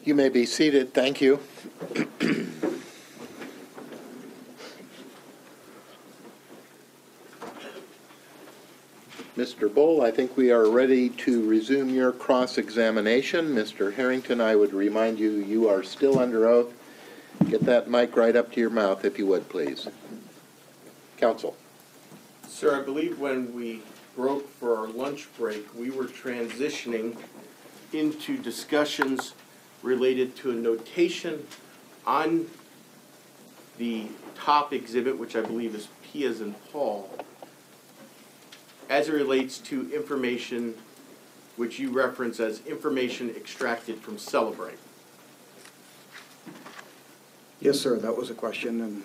You may be seated. Thank you. Mr. Bull, I think we are ready to resume your cross-examination. Mr. Harrington, I would remind you, you are still under oath. Get that mic right up to your mouth, if you would, please. Counsel. Sir, I believe when we broke for our lunch break, we were transitioning into discussions related to a notation on the top exhibit, which I believe is P as in Paul, as it relates to information which you reference as information extracted from Celebrate. Yes, sir, that was a question, and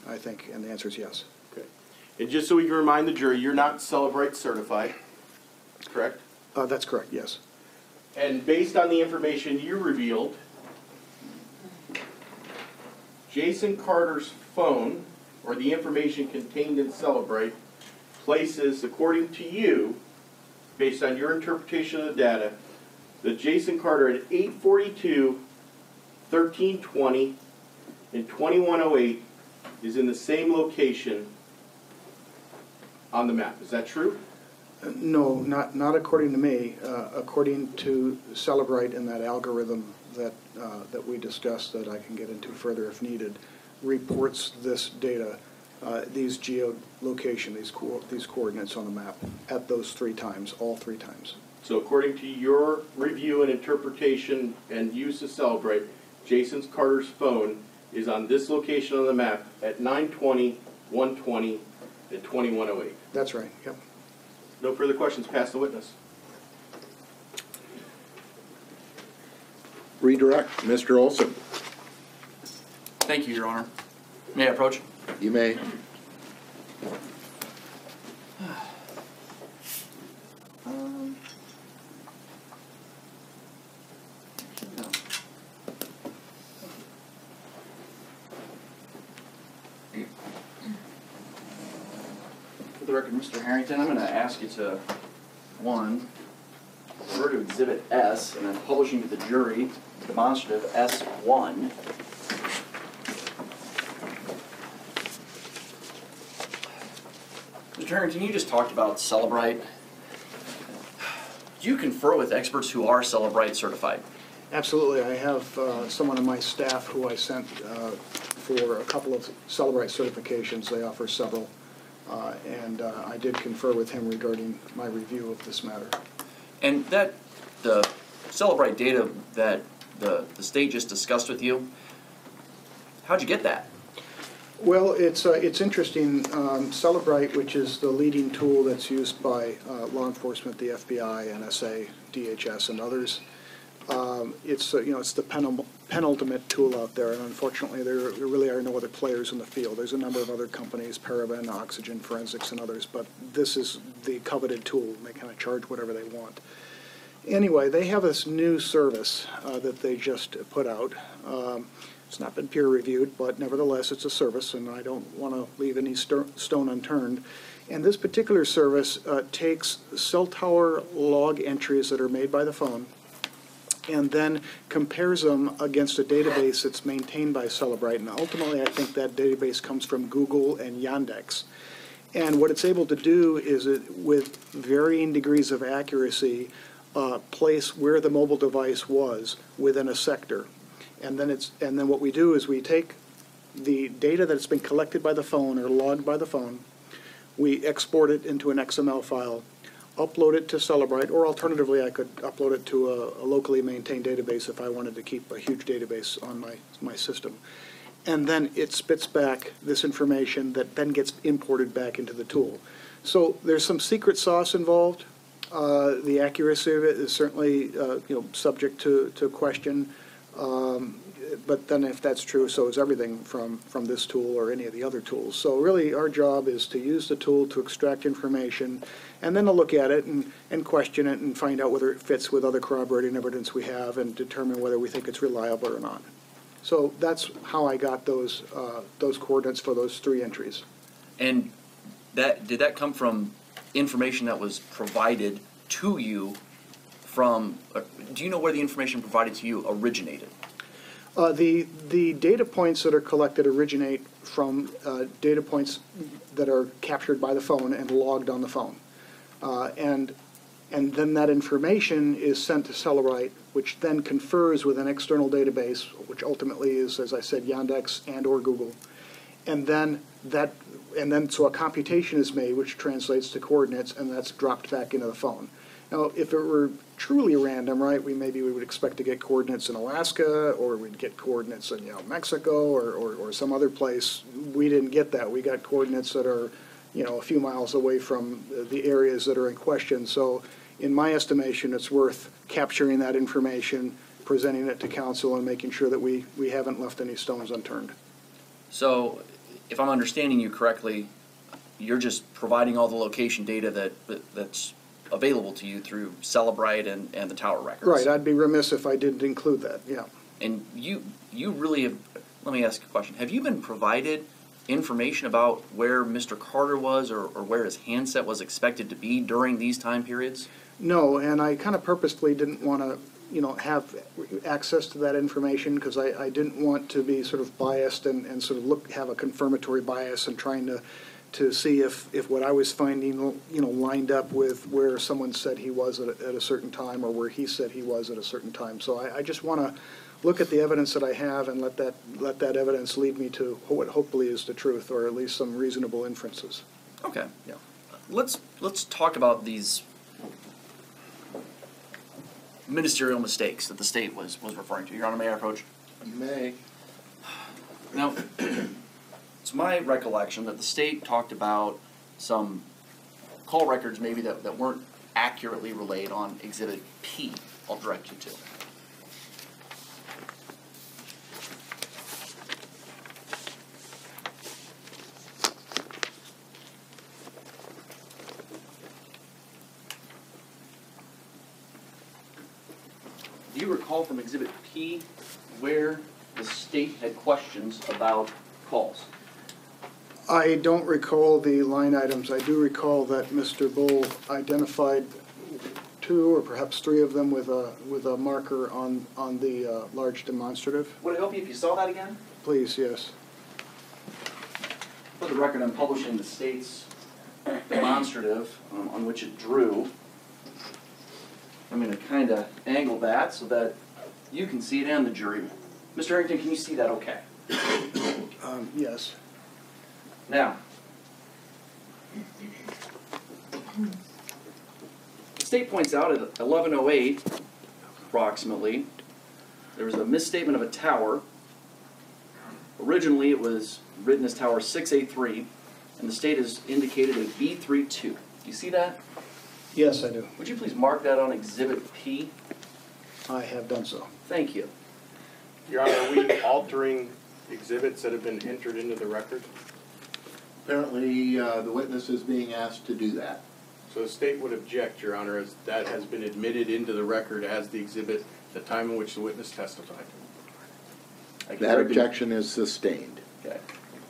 the answer is yes. Okay. And just so we can remind the jury, you're not Celebrate certified, correct? That's correct, yes. And based on the information you revealed, Jason Carter's phone, or the information contained in Celebrate, places, according to you, based on your interpretation of the data, that Jason Carter at 8:42, 13:20, and 21:08 is in the same location on the map. Is that true? No, not according to me. According to Celebrite and that algorithm that we discussed, that I can get into further if needed, reports this data, these geolocation, these coordinates on the map at those 3 times, all 3 times. So according to your review and interpretation and use of Celebrate, Jason Carter's phone is on this location on the map at 9:20, 1:20, and 21:08. That's right, yep. No further questions. Pass the witness. Redirect. Mr. Olson. Thank you, Your Honor. May I approach? You may. For the record, Mr. Harrington, I'm going to ask you to, 1, refer to Exhibit S and then publishing to the jury demonstrative S1. Mr. Harrington, you just talked about Celebrite. Do you confer with experts who are Celebrite certified? Absolutely. I have someone on my staff who I sent for a couple of Celebrite certifications. They offer several. And I did confer with him regarding my review of this matter. And that, the Celebrite data that the state just discussed with you, how'd you get that? Well, it's interesting. Celebrite, which is the leading tool that's used by law enforcement, the FBI, NSA, DHS, and others, it's the penultimate tool out there, and unfortunately there really are no other players in the field. There's a number of other companies, Paraben, Oxygen, Forensics, and others, but this is the coveted tool. They kind of charge whatever they want. Anyway, they have this new service that they just put out. It's not been peer-reviewed, but nevertheless it's a service, and I don't want to leave any stone unturned. And this particular service takes cell tower log entries that are made by the phone and then compares them against a database that's maintained by Celebrite. And ultimately, I think that database comes from Google and Yandex. And what it's able to do is, with varying degrees of accuracy, place where the mobile device was within a sector. And then what we do is we take the data that's been collected by the phone or logged by the phone, we export it into an XML file, upload it to Celebrite, or alternatively I could upload it to a locally maintained database if I wanted to keep a huge database on my system. And then it spits back this information that then gets imported back into the tool. So there's some secret sauce involved. The accuracy of it is certainly subject to question. But then if that's true, so is everything from this tool or any of the other tools. So really our job is to use the tool to extract information and then to look at it and question it and find out whether it fits with other corroborating evidence we have and determine whether we think it's reliable or not. So that's how I got those coordinates for those 3 entries. And did that come from information that was provided to you from, do you know where the information provided to you originated? The data points that are collected originate from data points that are captured by the phone and logged on the phone. And then that information is sent to Cellebrite, which then confers with an external database, which ultimately is, as I said, Yandex and or Google. And then so a computation is made, which translates to coordinates, and that's dropped back into the phone. Now, if it were truly random, right, maybe we would expect to get coordinates in Alaska, or we'd get coordinates in Mexico, or some other place. We didn't get that. We got coordinates that are a few miles away from the areas that are in question. So, in my estimation, it's worth capturing that information, presenting it to council, and making sure that we haven't left any stones unturned. So, if I'm understanding you correctly, you're just providing all the location data that's available to you through Cellebrite and the tower records. Right, I'd be remiss if I didn't include that, yeah. And you really have, let me ask you a question. Have you been provided information about where Mr. Carter was or where his handset was expected to be during these time periods? No, and I kind of purposely didn't want to, have access to that information because I didn't want to be sort of biased and sort of have a confirmatory bias and trying to see if what I was finding, lined up with where someone said he was at a certain time or where he said he was at a certain time. So I just want to look at the evidence that I have and let that evidence lead me to what hopefully is the truth, or at least some reasonable inferences. Okay. Yeah. Let's talk about these ministerial mistakes that the state was referring to. Your Honor, may I approach? You may. Now, it's my recollection that the state talked about some call records maybe that weren't accurately relayed on Exhibit P. I'll direct you to. Do you recall from Exhibit P where the state had questions about calls? I don't recall the line items. I do recall that Mr. Bull identified 2 or perhaps 3 of them with a marker on the large demonstrative. Would it help you if you saw that again? Please, yes. For the record, I'm publishing the state's demonstrative on which it drew. I'm going to kind of angle that so that you can see it and the jury. Mr. Harrington, can you see that okay? Yes. Now, the state points out at 11:08, approximately, there was a misstatement of a tower. Originally, it was written as Tower 683, and the state has indicated a B32. Do you see that? Yes, I do. Would you please mark that on Exhibit P? I have done so. Thank you. Your Honor, are we altering exhibits that have been entered into the record? Apparently, the witness is being asked to do that. So the state would object, Your Honor, as that has been admitted into the record as the exhibit at the time in which the witness testified. That objection is sustained. Okay.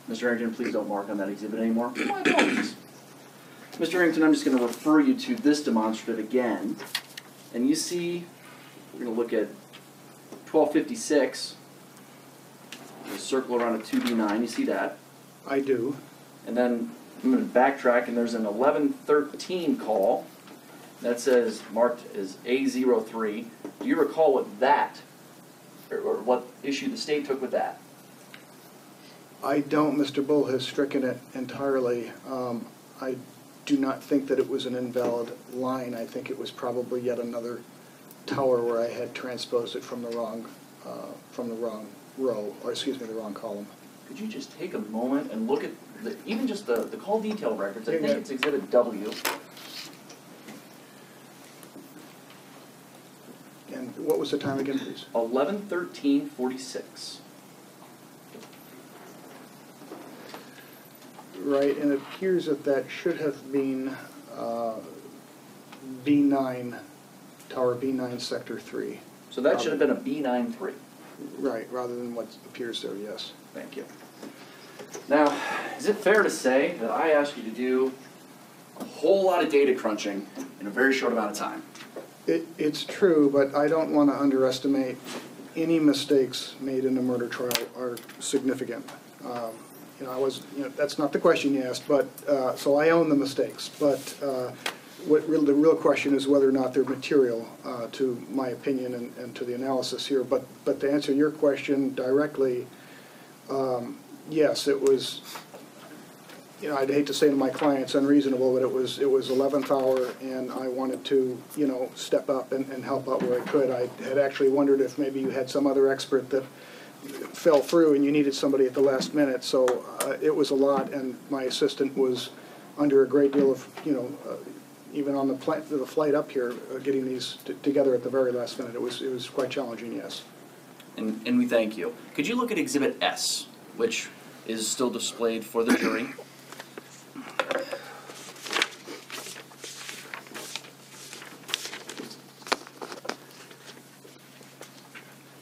Mr. Harrington, please don't mark on that exhibit anymore. My apologies. Mr. Harrington, I'm just going to refer you to this demonstrative again. And you see, we're going to look at 1256. There's a circle around a 2D9. You see that? I do. And then I'm going to backtrack, and there's an 1113 call that says marked as A03. Do you recall what that, or what issue the state took with that? I don't. Mr. Bull has stricken it entirely. I do not think that it was an invalid line. I think it was probably yet another tower where I had transposed it from the wrong row, or excuse me, the wrong column. Could you just take a moment and look at even just the call detail records? I think it's Exhibit W. And what was the time again, please? 11:13:46. Right, and it appears that should have been B9, Tower B9, Sector 3. So that should have been a B93. Right, rather than what appears there, yes. Thank you. Now, is it fair to say that I asked you to do a whole lot of data crunching in a very short amount of time? It's true, but I don't want to underestimate any mistakes made in a murder trial are significant. That's not the question you asked, but, so I own the mistakes. But the real question is whether or not they're material to my opinion and to the analysis here. But to answer your question directly, yes, it was, I'd hate to say to my clients unreasonable, but it was 11th hour, and I wanted to, step up and help out where I could. I had actually wondered if maybe you had some other expert that fell through and you needed somebody at the last minute. So it was a lot, and my assistant was under a great deal of, even on the flight up here, getting these together at the very last minute. It was quite challenging, yes. And we thank you. Could you look at Exhibit S, which is still displayed for the jury?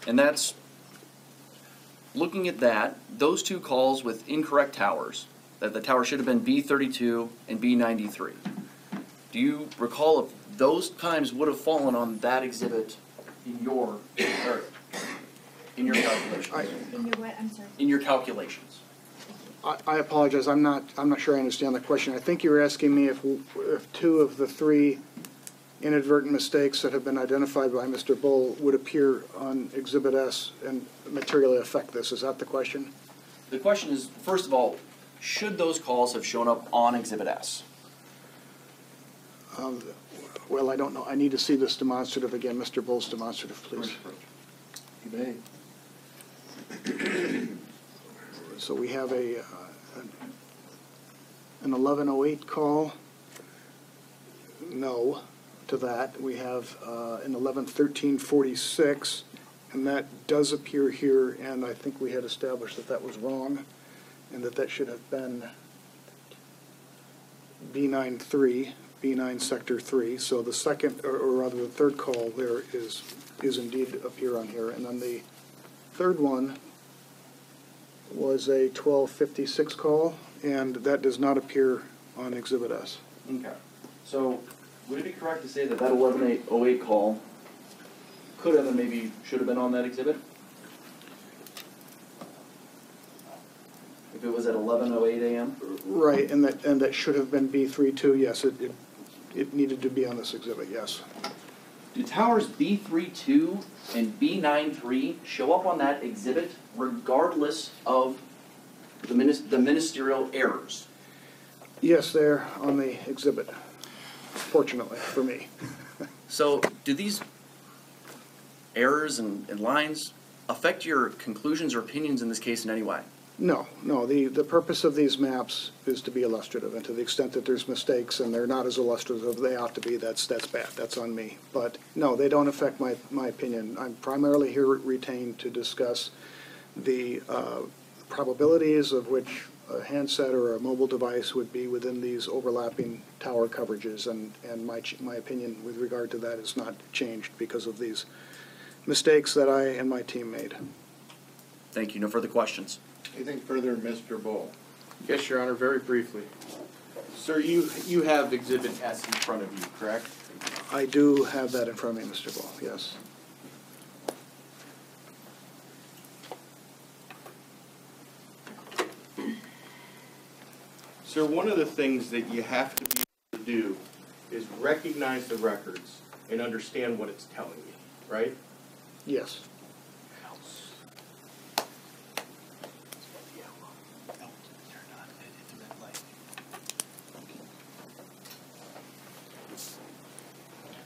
And that's, looking at that, those two calls with incorrect towers, that the tower should have been B32 and B93. Do you recall if those times would have fallen on that exhibit in your calculations? In your what? I'm sorry. In your calculations. I apologize. I'm not sure I understand the question. I think you're asking me if two of the three inadvertent mistakes that have been identified by Mr. Bull would appear on Exhibit S and materially affect this. Is that the question? The question is, first of all, should those calls have shown up on Exhibit S? Well, I don't know. I need to see this demonstrative again. Mr. Bull's demonstrative, please. You may. So we have an 1108 call. No to that. We have an 111346, and that does appear here, and I think we had established that that was wrong, and that should have been B93, B9 Sector 3. So the second, or rather the third call there is indeed appear on here, and then the third one was a 1256 call, and that does not appear on Exhibit S. Okay. So would it be correct to say that that 1108 call could have and maybe should have been on that exhibit? If it was at 11:08 a.m.? Right, and that should have been B32, yes, it needed to be on this exhibit, yes. Do towers B32 and B93 show up on that exhibit regardless of the ministerial errors? Yes, they're on the exhibit, fortunately for me. So do these errors and lines affect your conclusions or opinions in this case in any way? No, the purpose of these maps is to be illustrative, and to the extent that there's mistakes and they're not as illustrative as they ought to be, that's bad, that's on me. But no, they don't affect my opinion. I'm primarily here retained to discuss the probabilities of which a handset or a mobile device would be within these overlapping tower coverages, and my opinion with regard to that is not changed because of these mistakes that I and my team made. Thank you. No further questions. Anything further, Mr. Bull? Yes, Your Honor, very briefly. Sir, you have Exhibit S in front of you, correct? I do have that in front of me, Mr. Bull, yes. Sir, one of the things that you have to be able to do is recognize the records and understand what it's telling you, right? Yes.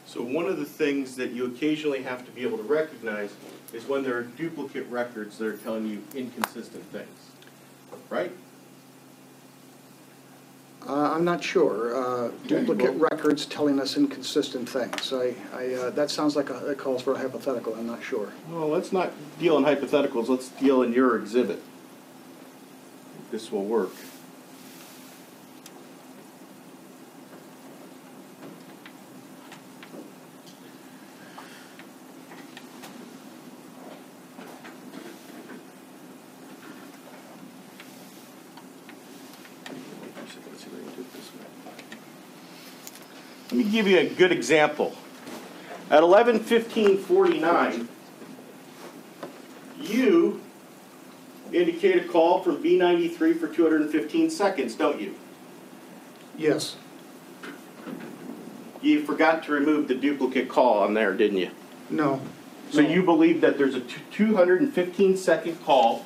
So one of the things that you occasionally have to be able to recognize is when there are duplicate records that are telling you inconsistent things, right? I'm not sure. Duplicate records telling us inconsistent things. That sounds like it calls for a hypothetical. I'm not sure. Well, let's not deal in hypotheticals. Let's deal in your exhibit. This will work. Let me give you a good example. At 11:15:49, you indicate a call from B93 for 215 seconds, don't you? Yes, You forgot to remove the duplicate call on there, didn't you? no. So no. you believe that there's a 215-second call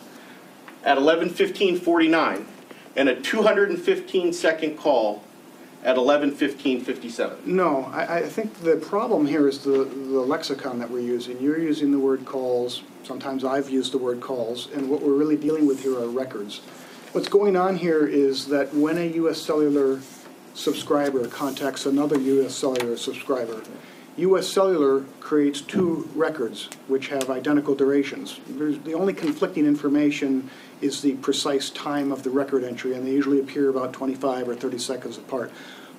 at 11:15:49 and a 215-second call at 11:15:57? No, I think the problem here is the lexicon that we're using. You're using the word calls, sometimes I've used the word calls, and what we're really dealing with here are records. What's going on here is that when a U.S. Cellular subscriber contacts another U.S. Cellular subscriber, U.S. Cellular creates two records which have identical durations. The only conflicting information is the precise time of the record entry, and they usually appear about 25 or 30 seconds apart.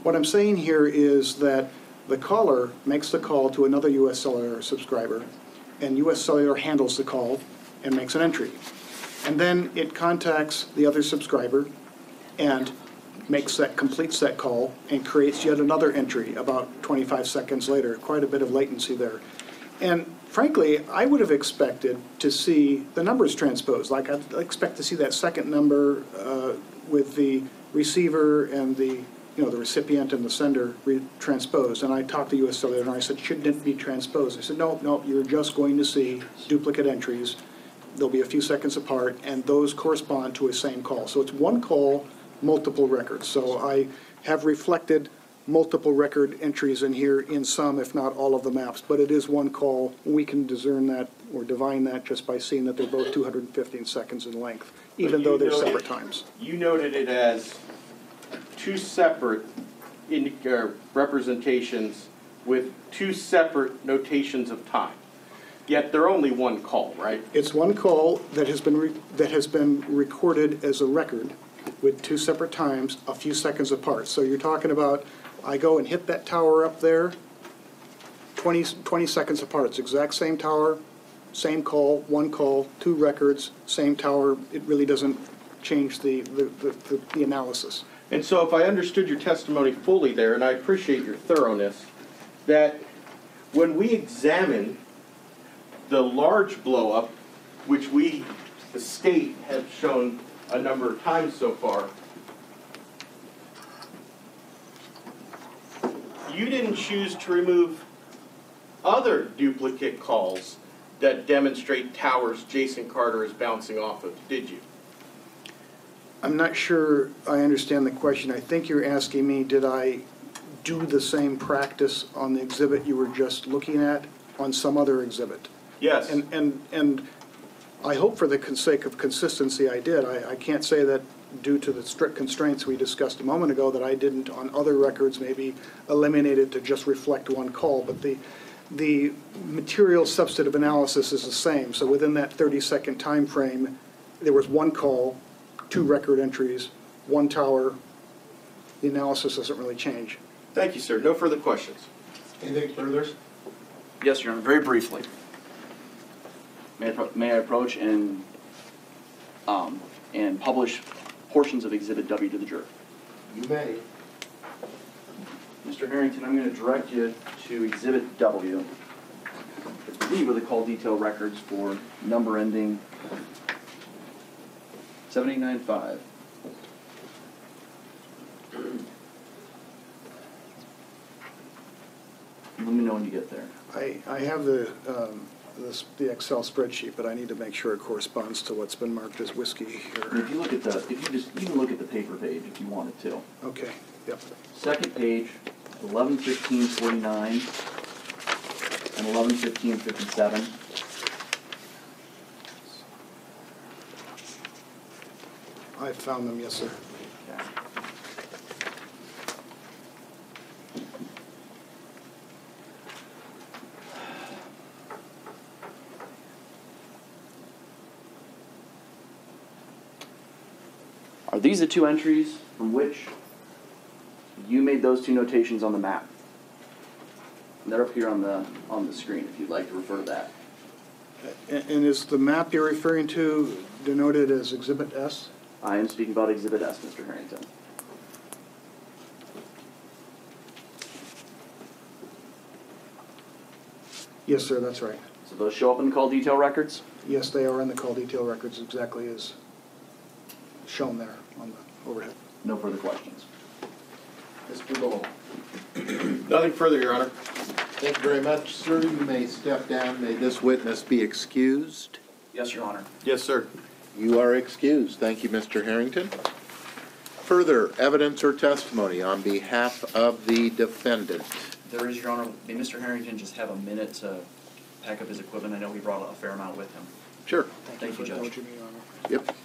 What I'm saying here is that the caller makes the call to another U.S. Cellular subscriber, and U.S. Cellular handles the call and makes an entry. And then it contacts the other subscriber and completes that call and creates yet another entry about 25 seconds later, quite a bit of latency there. And frankly, I would have expected to see the numbers transposed. Like I'd expect to see that second number with the receiver and the recipient and the sender transposed. And I talked to U.S. Cellular and I said, shouldn't it be transposed? They said, no, you're just going to see duplicate entries. They'll be a few seconds apart, and those correspond to a same call. So it's one call, multiple records. So I have reflected multiple record entries in here in some, if not all of the maps, but it is one call. We can discern that or divine that just by seeing that they're both 215 seconds in length, even though they're separate times. You noted it as two separate representations with two separate notations of time. Yet they're only one call, right? It's one call that has been recorded as a record with two separate times, a few seconds apart. So you're talking about, I go and hit that tower up there, 20 seconds apart. It's exact same tower, same call, one call, two records, same tower. It really doesn't change the analysis. And so if I understood your testimony fully there, and I appreciate your thoroughness, that when we examine the large blow-up, which we, the state, have shown a number of times so far, you didn't choose to remove other duplicate calls that demonstrate towers Jason Carter is bouncing off of, did you? I'm not sure I understand the question. I think you're asking me, did I do the same practice on the exhibit you were just looking at on some other exhibit? Yes. And I hope for the sake of consistency I did. I can't say that due to the strict constraints we discussed a moment ago that I didn't on other records maybe eliminate it to just reflect one call, but the material substantive analysis is the same. So within that 30-second time frame, there was one call, two record entries, one tower. The analysis doesn't really change. Thank you, sir. No further questions. Anything further? Yes, Your Honor, very briefly. May I approach and publish portions of Exhibit W to the jury? You may. Mr. Harrington, I'm going to direct you to Exhibit W. I believe are the call detail records for number ending 7895. Let me know when you get there. I have the Excel spreadsheet, but I need to make sure it corresponds to what's been marked as whiskey And here. if you look at you can look at the paper page if you wanted to. Okay, yep. Second page, 11:15:49 and 11:15:57. I found them, yes, sir. Okay. Are these the two entries from which you made those two notations on the map? And they're up here on the screen if you'd like to refer to that. And is the map you're referring to denoted as Exhibit S? I am speaking about Exhibit S, Mr. Harrington. Yes, sir, that's right. So those show up in the call detail records? Yes, they are in the call detail records exactly as shown there on the overhead. No further questions. Mr. Lowell. Nothing further, Your Honor. Thank you very much, sir. You may step down. May this witness be excused. Yes, Your Honor. Yes, sir. You are excused. Thank you, Mr. Harrington. Further evidence or testimony on behalf of the defendant. There is, Your Honor. May Mr. Harrington just have a minute to pack up his equipment? I know he brought a fair amount with him. Sure. Thank you, for Judge. indulging me, Your Honor. Yep.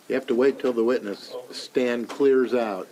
You have to wait till the witness stand clears out.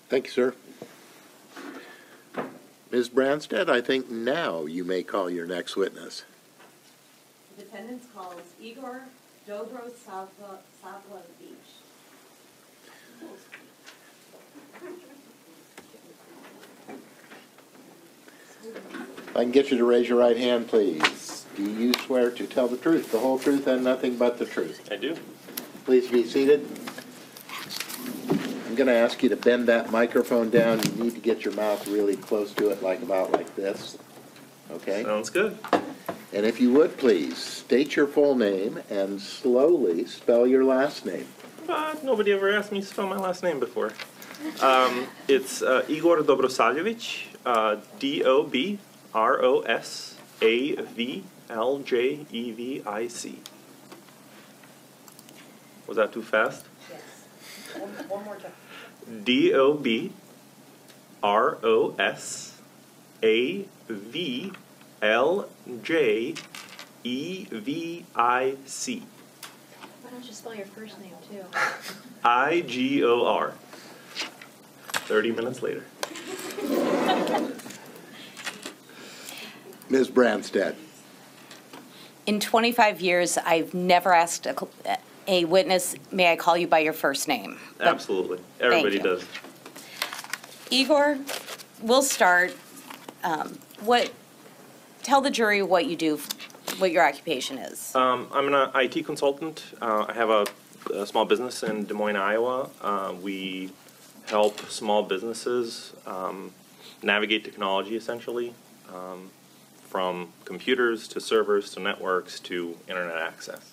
Thank you, sir. Ms. Branstad, I think now you may call your next witness. The defendant's call is Igor Dobrosavljevic. If I can get you to raise your right hand, please. Do you swear to tell the truth, the whole truth, and nothing but the truth? I do. Please be seated. I'm going to ask you to bend that microphone down. You need to get your mouth really close to it, about like this. Okay? Sounds good. And if you would, please, state your full name and slowly spell your last name. But nobody ever asked me to spell my last name before. It's Igor Dobrosavljevic, Dobrosavljevic. Was that too fast? Yes. One more time. Dobrosavljevic. Why don't you spell your first name too? Igor. 30 minutes later. Ms. Branstad. In 25 years, I've never asked a witness, may I call you by your first name? But Absolutely. Everybody you. does. Igor, we'll start. Tell the jury what you do, what your occupation is. I'm an IT consultant. I have a small business in Des Moines, Iowa. We help small businesses navigate technology, essentially, from computers to servers to networks to internet access.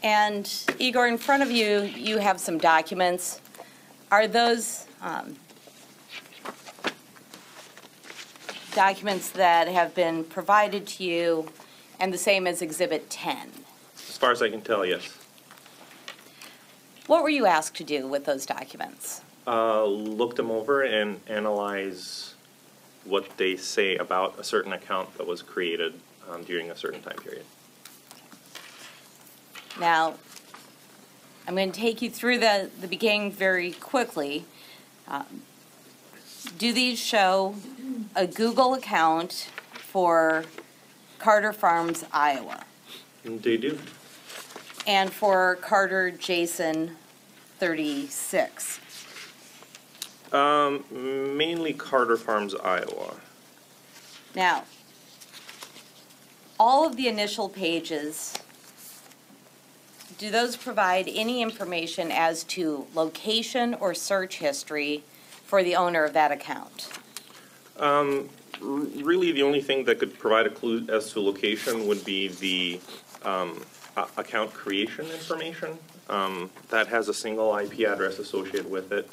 And Igor, in front of you, you have some documents. Are those documents that have been provided to you and the same as Exhibit 10? As far as I can tell, yes. What were you asked to do with those documents? Look them over and analyze what they say about a certain account that was created during a certain time period. Now, I'm going to take you through the beginning very quickly. Do these show a Google account for Carter Farms, Iowa? They do. And for Carter Jason 36? Mainly Carter Farms, Iowa. Now, all of the initial pages, do those provide any information as to location or search history for the owner of that account? Really, the only thing that could provide a clue as to location would be the account creation information. That has a single IP address associated with it,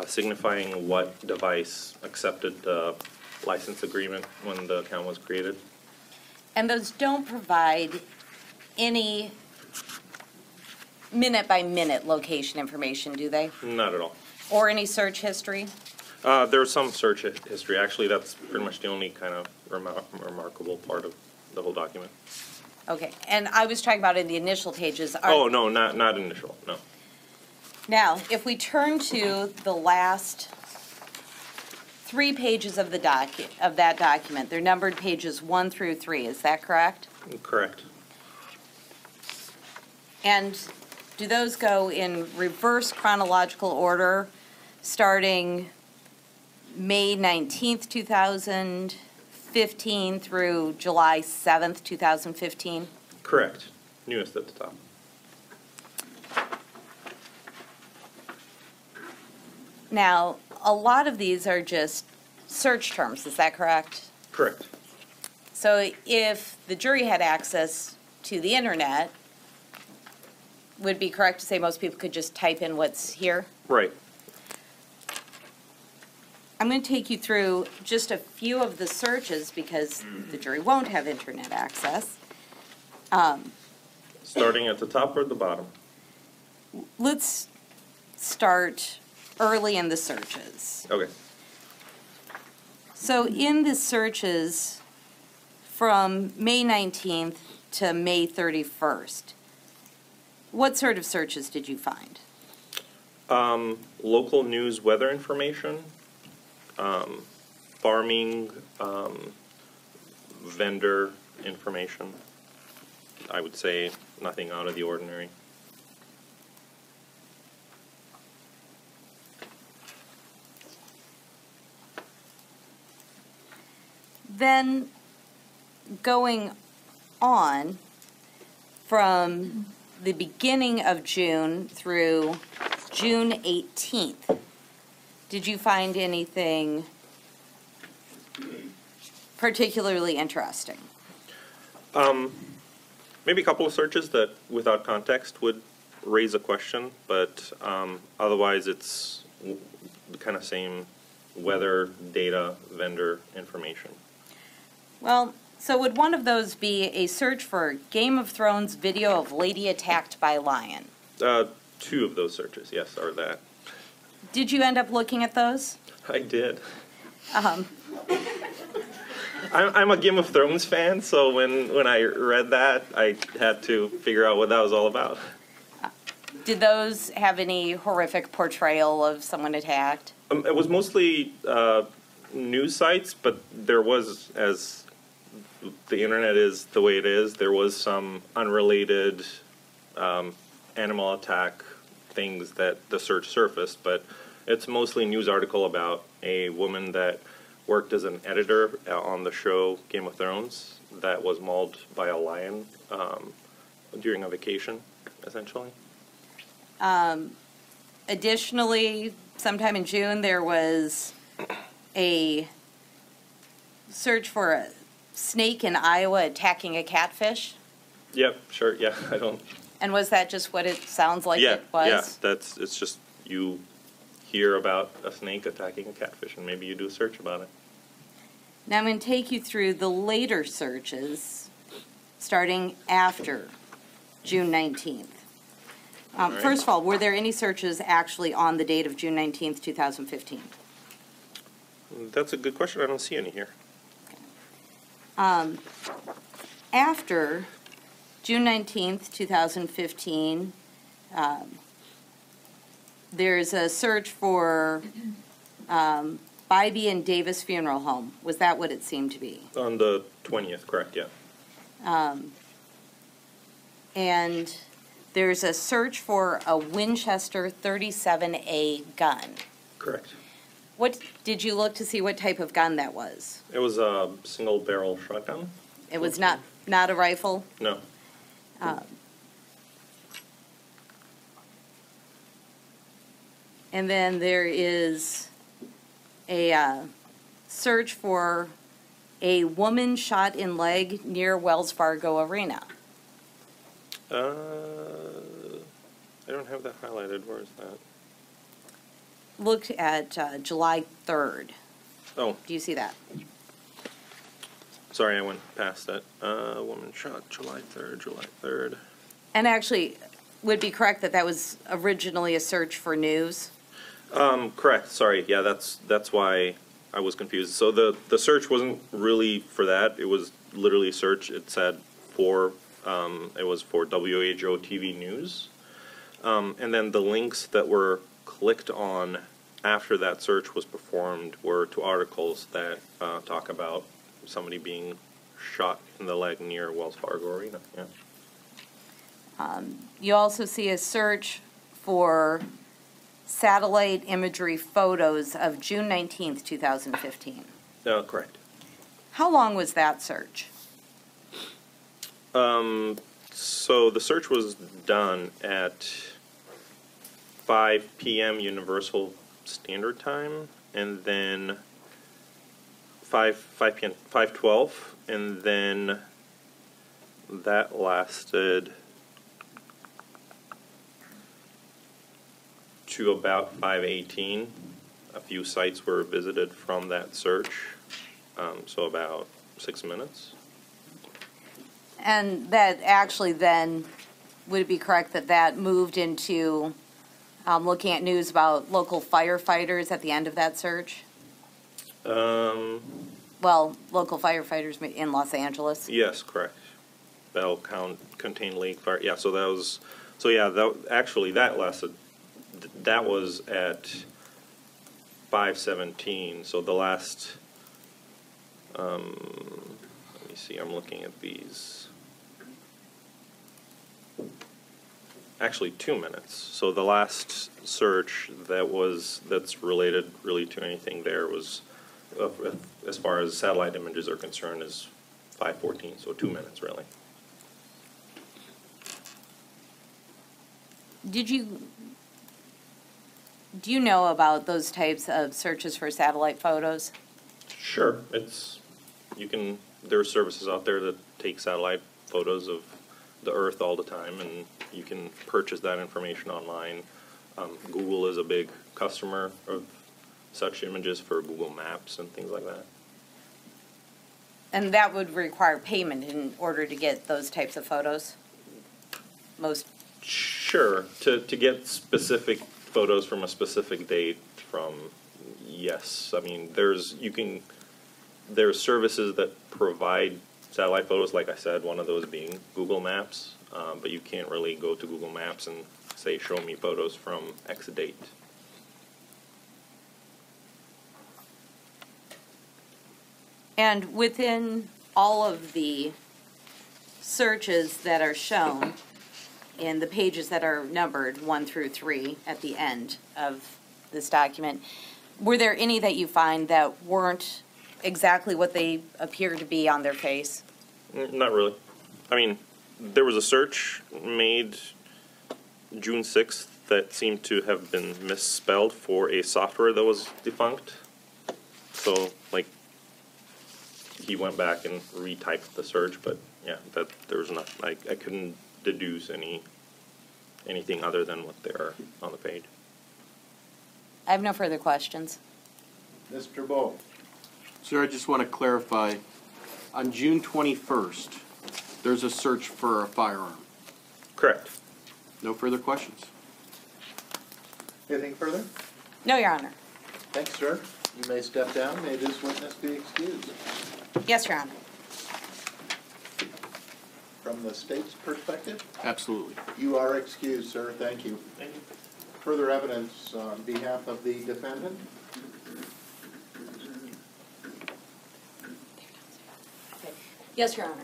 signifying what device accepted the license agreement when the account was created. And those don't provide any minute-by-minute location information, do they? Not at all. Or any search history? There's some search history. Actually, that's pretty much the only kind of remarkable part of the whole document. Okay, and I was talking about in the initial pages. Oh, no, not initial, no. Now, if we turn to the last 3 pages of that document, they're numbered pages 1 through 3, is that correct? Correct. And do those go in reverse chronological order, starting May 19th, 2015 through July 7th, 2015? Correct. Newest at the top. Now, a lot of these are just search terms, is that correct? Correct. So if the jury had access to the internet, would it be correct to say most people could just type in what's here? Right. I'm going to take you through just a few of the searches because the jury won't have internet access. Starting at the top or the bottom? Let's start early in the searches. Okay. So in the searches from May 19th to May 31st, what sort of searches did you find? Local news weather information, farming, vendor information. I would say nothing out of the ordinary. Then going on from the beginning of June through June 18th, did you find anything particularly interesting? Maybe a couple of searches that without context would raise a question, but otherwise it's the kind of same weather, data, vendor information. Well, so would one of those be a search for Game of Thrones video of lady attacked by lion? 2 of those searches, yes, are that. Did you end up looking at those? I did. I'm a Game of Thrones fan, so when I read that, I had to figure out what that was all about. Did those have any horrific portrayal of someone attacked? It was mostly news sites, but there was, as the internet is the way it is, there was some unrelated animal attack things that the search surfaced, but it's mostly a news article about a woman that worked as an editor on the show Game of Thrones that was mauled by a lion during a vacation, essentially. Additionally, sometime in June, there was a search for a snake in Iowa attacking a catfish. Yep, sure, yeah, I don't... And was that just what it sounds like it was? Yeah, it's just you hear about a snake attacking a catfish and maybe you do a search about it. Now I'm going to take you through the later searches starting after June 19th. right. First of all, were there any searches actually on the date of June 19th, 2015? That's a good question. I don't see any here. After June 19th, 2015, there's a search for Bybee and Davis Funeral Home. Was that what it seemed to be? On the 20th, correct, yeah. And there's a search for a Winchester 37A gun. Correct. What, did you look to see what type of gun that was? It was a single barrel shotgun? It was not a rifle? No. And then there is a search for a woman shot in leg near Wells Fargo Arena. I don't have that highlighted. Where is that? Looked at July 3rd. Oh, Do you see that? sorry, I went past that. Woman shot July 3rd. And actually, would it be correct that that was originally a search for news? Correct, sorry, yeah, that's why I was confused. So the search wasn't really for that, it was literally a search, it said for, it was for WHO TV News. And then the links that were clicked on after that search was performed were to articles that talk about somebody being shot in the leg near Wells Fargo Arena, yeah. You also see a search for satellite imagery photos of June 19th, 2015. Correct. How long was that search? So the search was done at 5 p.m. Universal Standard Time, and then 5 p.m. 5:12, and then that lasted to about 5:18. A few sites were visited from that search, so about 6 minutes. And that actually then, would it be correct that that moved into looking at news about local firefighters at the end of that search? Well, local firefighters in Los Angeles? Yes, correct. That'll contain lake fire. Yeah, so that was, so yeah, that lasted, that was at 5:17. So the last, let me see, I'm looking at these. Actually, 2 minutes. So the last search that's related really to anything there was, as far as satellite images are concerned, is 5:14. So 2 minutes really. Do you know about those types of searches for satellite photos? Sure, there are services out there that take satellite photos of the Earth all the time, and you can purchase that information online. Google is a big customer of such images for Google Maps and things like that. And that would require payment in order to get those types of photos? Sure, to get specific photos from a specific date yes. I mean, there's services that provide satellite photos, like I said, one of those being Google Maps, but you can't really go to Google Maps and say, show me photos from X date. And within all of the searches that are shown in the pages that are numbered 1 through 3 at the end of this document, were there any that you find that weren't exactly what they appear to be on their face? Not really. I mean, there was a search made June 6th that seemed to have been misspelled for a software that was defunct. So, like, he went back and retyped the search, but yeah, there was not, I couldn't deduce anything other than what they are on the page. I have no further questions. Mr. Bowe. Sir, I just want to clarify, on June 21st, there's a search for a firearm. Correct. No further questions. Anything further? No, Your Honor. Thanks, sir. You may step down. May this witness be excused. Yes, Your Honor. From the state's perspective, Absolutely. you are excused, sir. Thank you. Thank you. Further evidence on behalf of the defendant? Yes, Your Honor.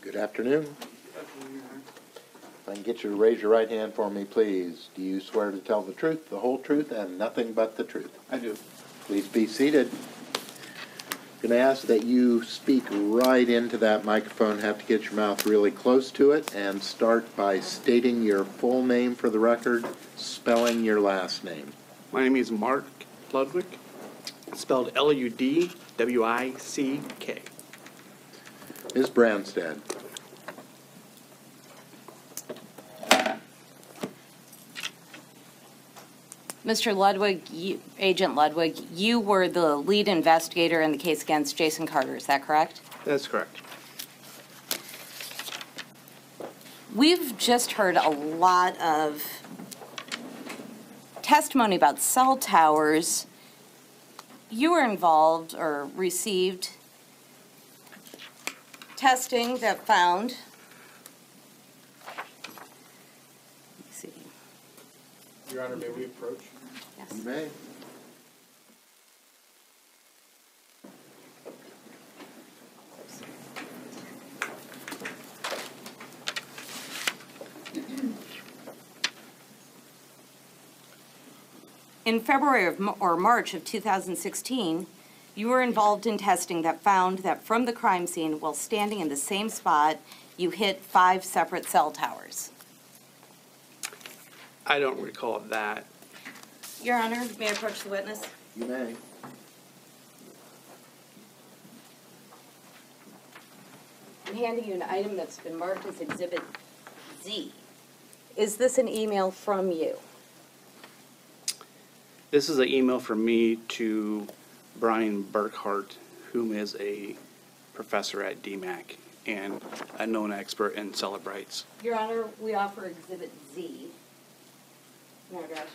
Good afternoon. If I can get you to raise your right hand for me, please. Do you swear to tell the truth, the whole truth, and nothing but the truth? I do. Please be seated. I'm going to ask that you speak right into that microphone, have to get your mouth really close to it, and start by stating your full name for the record, spelling your last name. My name is Mark Ludwick, spelled Ludwick. Ms. Branstad. Mr. Ludwig, Agent Ludwig, you were the lead investigator in the case against Jason Carter, is that correct? That's correct. We've just heard a lot of testimony about cell towers. You were involved or received testing that found, let me see. Your Honor, may we approach? Yes. You may. In February or March of 2016, you were involved in testing that found that from the crime scene, while standing in the same spot, you hit 5 separate cell towers. I don't recall that. Your Honor, may I approach the witness? You may. I'm handing you an item that's been marked as Exhibit Z. Is this an email from you? This is an email from me to Brian Burkhart, whom is a professor at DMAC and a known expert in Celebrites. Your Honor, we offer Exhibit Z. No, Josh.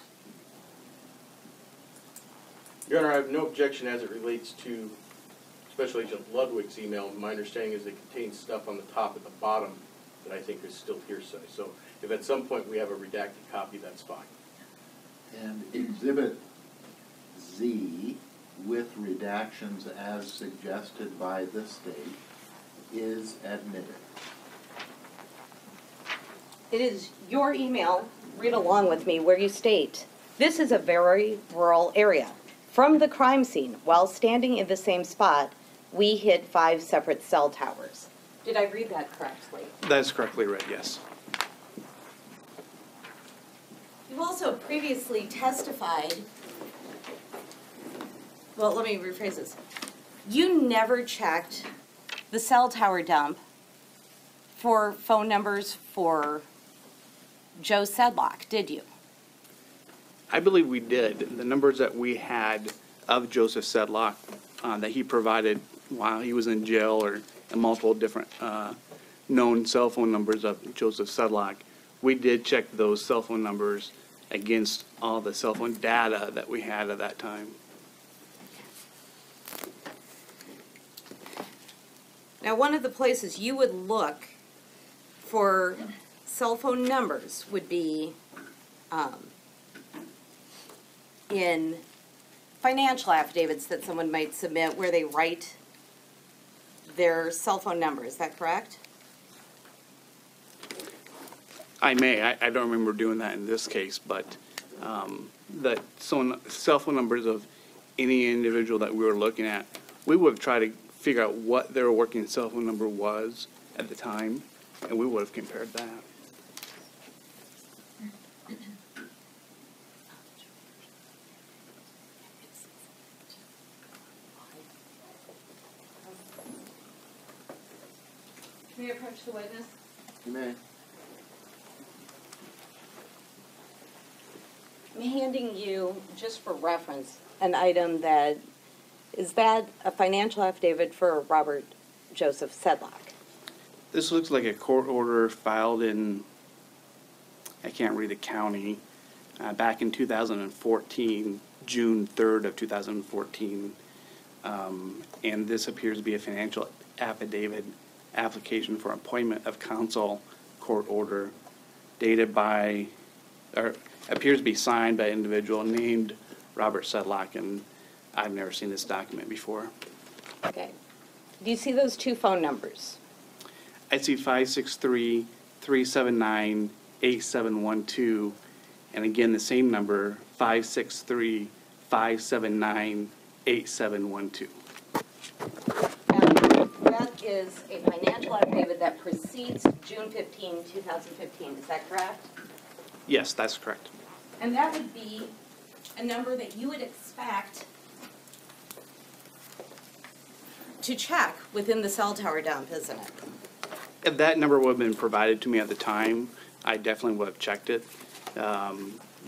Your Honor, I have no objection as it relates to Special Agent Ludwig's email. My understanding is it contains stuff on the top and the bottom that I think is still hearsay. So if at some point we have a redacted copy, that's fine. And Exhibit Z, with redactions as suggested by the state, is admitted. It is your email, read along with me, where you state, "This is a very rural area. From the crime scene, while standing in the same spot, we hit 5 separate cell towers." Did I read that correctly? That is correctly read, yes. You also previously testified, well, let me rephrase this. You never checked the cell tower dump for phone numbers for Joe Sedlock, did you? I believe we did. The numbers that we had of Joseph Sedlock that he provided while he was in jail, or multiple different known cell phone numbers of Joseph Sedlock, we did check those cell phone numbers against all the cell phone data that we had at that time. Now, one of the places you would look for cell phone numbers would be in financial affidavits that someone might submit where they write their cell phone number, is that correct? I may, I don't remember doing that in this case, but the cell phone numbers of any individual that we were looking at, we would have tried to figure out what their working cell phone number was at the time, and we would have compared that. May I approach the witness? You may. I'm handing you, just for reference, an item that, is that a financial affidavit for Robert Joseph Sedlock? This looks like a court order filed in, I can't read the county, back in 2014, June 3rd of 2014. And this appears to be a financial affidavit application for appointment of counsel court order dated by, or appears to be signed by an individual named Robert Sedlock, and I've never seen this document before. Okay. Do you see those two phone numbers? I see 563-379-8712, and again, the same number, 563-579-8712. That is a financial affidavit that precedes June 15, 2015, is that correct? Yes, that's correct. And that would be a number that you would expect to check within the cell tower dump, isn't it? If that number would have been provided to me at the time, I definitely would have checked it.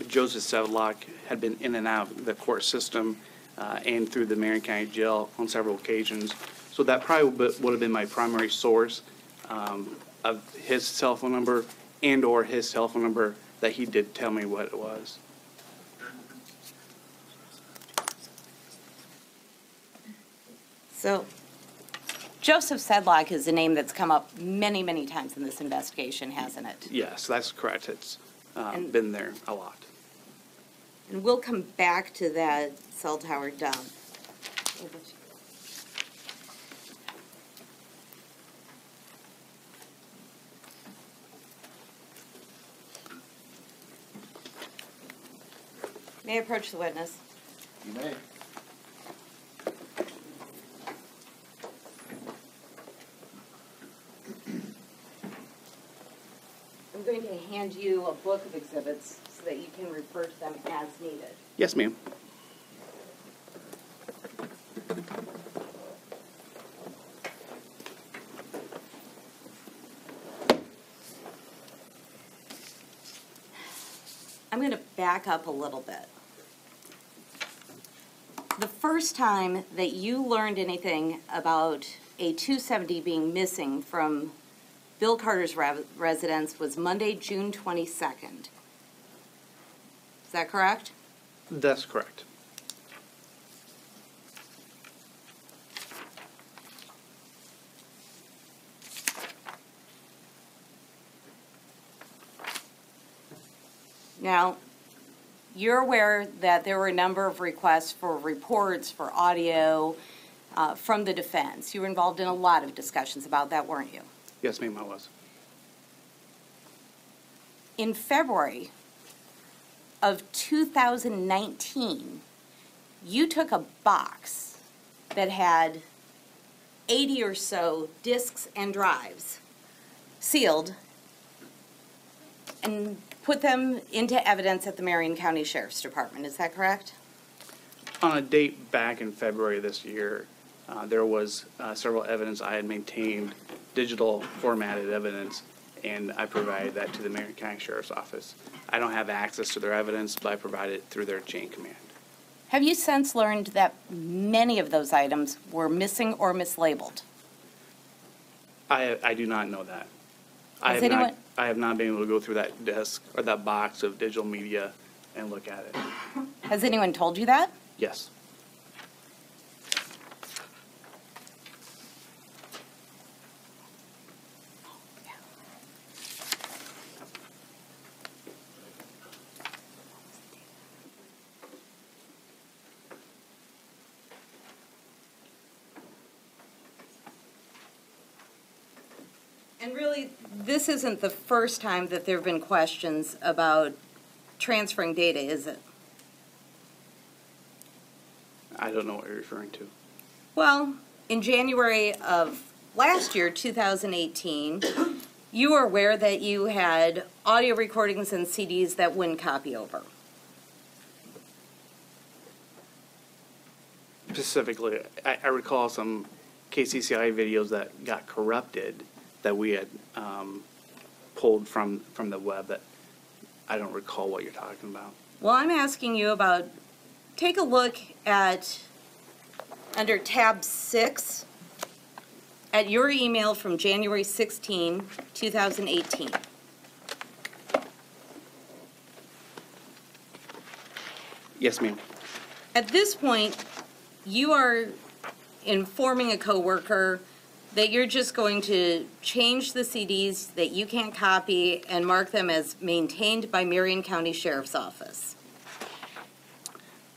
Joseph Sedlock had been in and out of the court system and through the Marion County Jail on several occasions. So that probably would have been my primary source of his cell phone number and or his cell phone number that he did tell me what it was. So, Joseph Sedlock is a name that's come up many, many times in this investigation, hasn't it? Yes, that's correct. It's And- been there a lot. And we'll come back to that cell tower dump. May I approach the witness? You may. I'm going to hand you a book of exhibits so that you can refer to them as needed. Yes, ma'am. I'm going to back up a little bit. The first time that you learned anything about a 270 being missing from Bill Carter's residence was Monday, June 22nd. Is that correct? That's correct. Now, you're aware that there were a number of requests for reports, for audio from the defense. You were involved in a lot of discussions about that, weren't you? Yes, ma'am, I was. In February of 2019, you took a box that had 80 or so discs and drives sealed and put them into evidence at the Marion County Sheriff's Department. Is that correct? On a date back in February this year, there was several evidence I had maintained, digital formatted evidence, and I provided that to the Marion County Sheriff's Office. I don't have access to their evidence, but I provide it through their chain command. Have you since learned that many of those items were missing or mislabeled? I do not know that. Has anyone- I have not been able to go through that desk or that box of digital media and look at it. Has anyone told you that? Yes. And really, this isn't the first time that there have been questions about transferring data, is it? I don't know what you're referring to. Well, in January of last year, 2018, you were aware that you had audio recordings and CDs that wouldn't copy over. Specifically, I recall some KCCI videos that got corrupted that we had pulled from the web that I don't recall what you're talking about. Well, I'm asking you about, take a look at, under tab 6, at your email from January 16, 2018. Yes, ma'am. At this point, you are informing a coworker that you're just going to change the CDs that you can't copy and mark them as maintained by Marion County Sheriff's Office.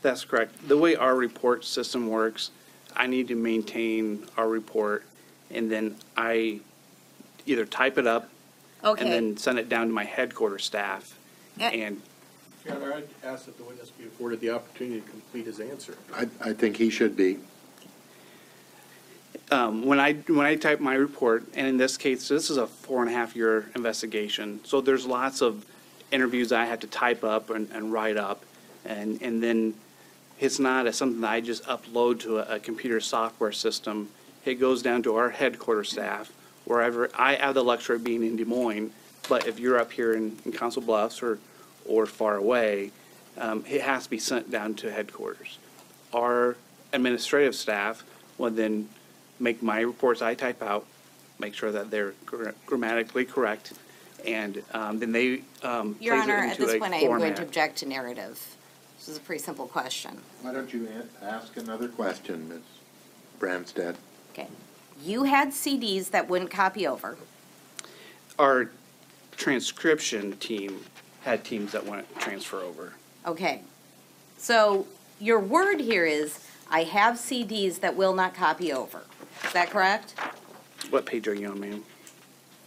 That's correct. The way our report system works, I need to maintain our report, and then I either type it up Okay. and then send it down to my headquarters staff. And Your Honor, I'd ask that the witness be afforded the opportunity to complete his answer. I think he should be. when I type my report, and in this case, this is a 4.5-year investigation, so there's lots of interviews I have to type up and write up, and then it's not something that I just upload to a computer software system. It goes down to our headquarters staff, wherever. I have the luxury of being in Des Moines, but if you're up here in Council Bluffs or far away, it has to be sent down to headquarters. Our administrative staff will then make my reports I type out, make sure that they're grammatically correct, and then they Your place it Honor, at into this a point, I am going format. to object to narrative. This is a pretty simple question. Why don't you ask another question, Ms. Branstad? Okay. You had CDs that wouldn't copy over. Our transcription team had teams that wouldn't transfer over. Okay. So your word here is, I have CDs that will not copy over. Is that correct? What page are you on, ma'am?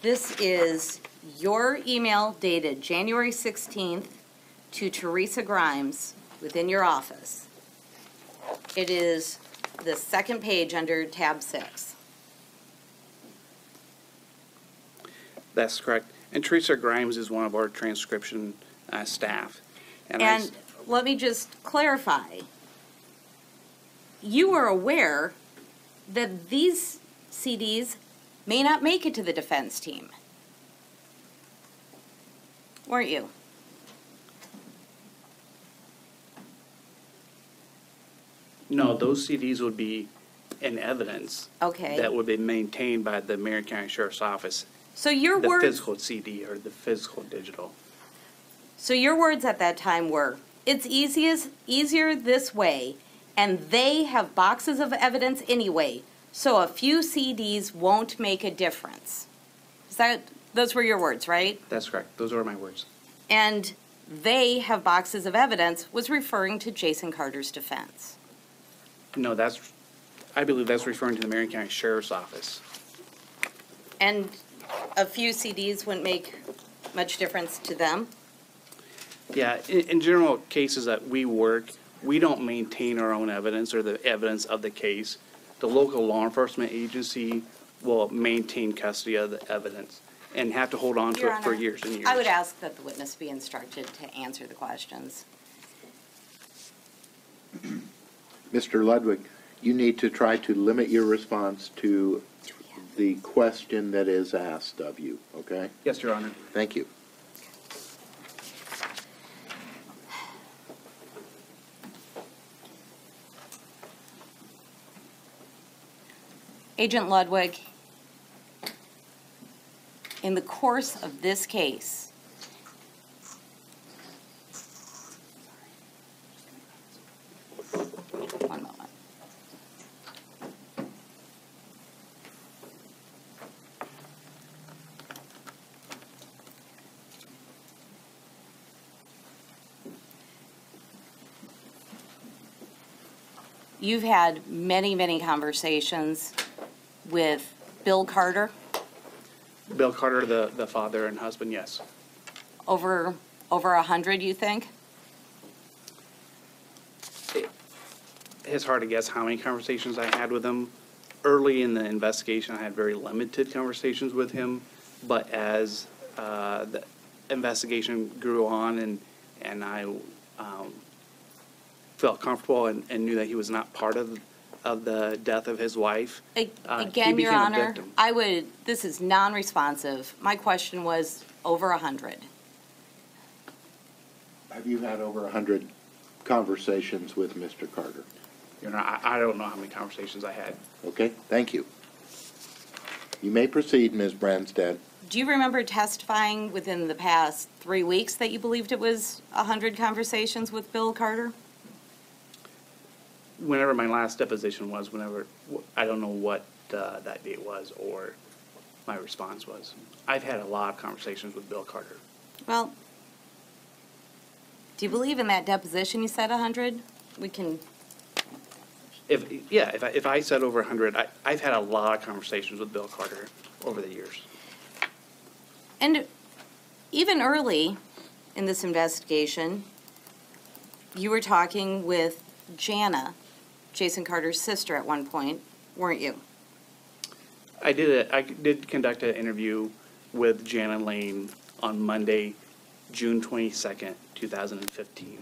This is your email dated January 16th to Teresa Grimes within your office. It is the second page under tab 6. That's correct. And Teresa Grimes is one of our transcription staff. And let me just clarify. You were aware that these CDs may not make it to the defense team, weren't you? No, those CDs would be in evidence. Okay. That would be maintained by the Marion County Sheriff's Office. So your The words, physical CD or the physical digital. so your words at that time were, it's easier this way, and they have boxes of evidence anyway, so a few CDs won't make a difference. Those were your words, right? That's correct. Those are my words. And they have boxes of evidence was referring to Jason Carter's defense. No, I believe that's referring to the Marion County Sheriff's Office. And a few CDs wouldn't make much difference to them? Yeah, in general cases that we work, we don't maintain our own evidence or the evidence of the case. The local law enforcement agency will maintain custody of the evidence and have to hold on to Your it for Honor, years and years. I would ask that the witness be instructed to answer the questions. Mr. Ludwig, you need to try to limit your response to the question that is asked of you, okay? Yes, Your Honor. Thank you. Agent Ludwig, in the course of this case, one moment. You've had many, many conversations with Bill Carter. Bill Carter, the father and husband, yes. Over 100, you think? It's hard to guess how many conversations I had with him. Early in the investigation, I had very limited conversations with him, but as the investigation grew on and I felt comfortable and knew that he was not part of the death of his wife, he Again, Your became a Honor, victim. this is non-responsive. My question was over 100. Have you had over 100 conversations with Mr. Carter? You know, I don't know how many conversations I had. Okay, thank you. You may proceed, Ms. Branstad. Do you remember testifying within the past 3 weeks that you believed it was 100 conversations with Bill Carter? Whenever my last deposition was, I don't know what that date was or my response was. I've had a lot of conversations with Bill Carter. Well, do you believe in that deposition you said 100? We can, If I said over 100, I've had a lot of conversations with Bill Carter over the years. and even early in this investigation, you were talking with Jana, Jason Carter's sister at one point, weren't you? I did conduct an interview with Jana Lane on Monday, June 22nd, 2015.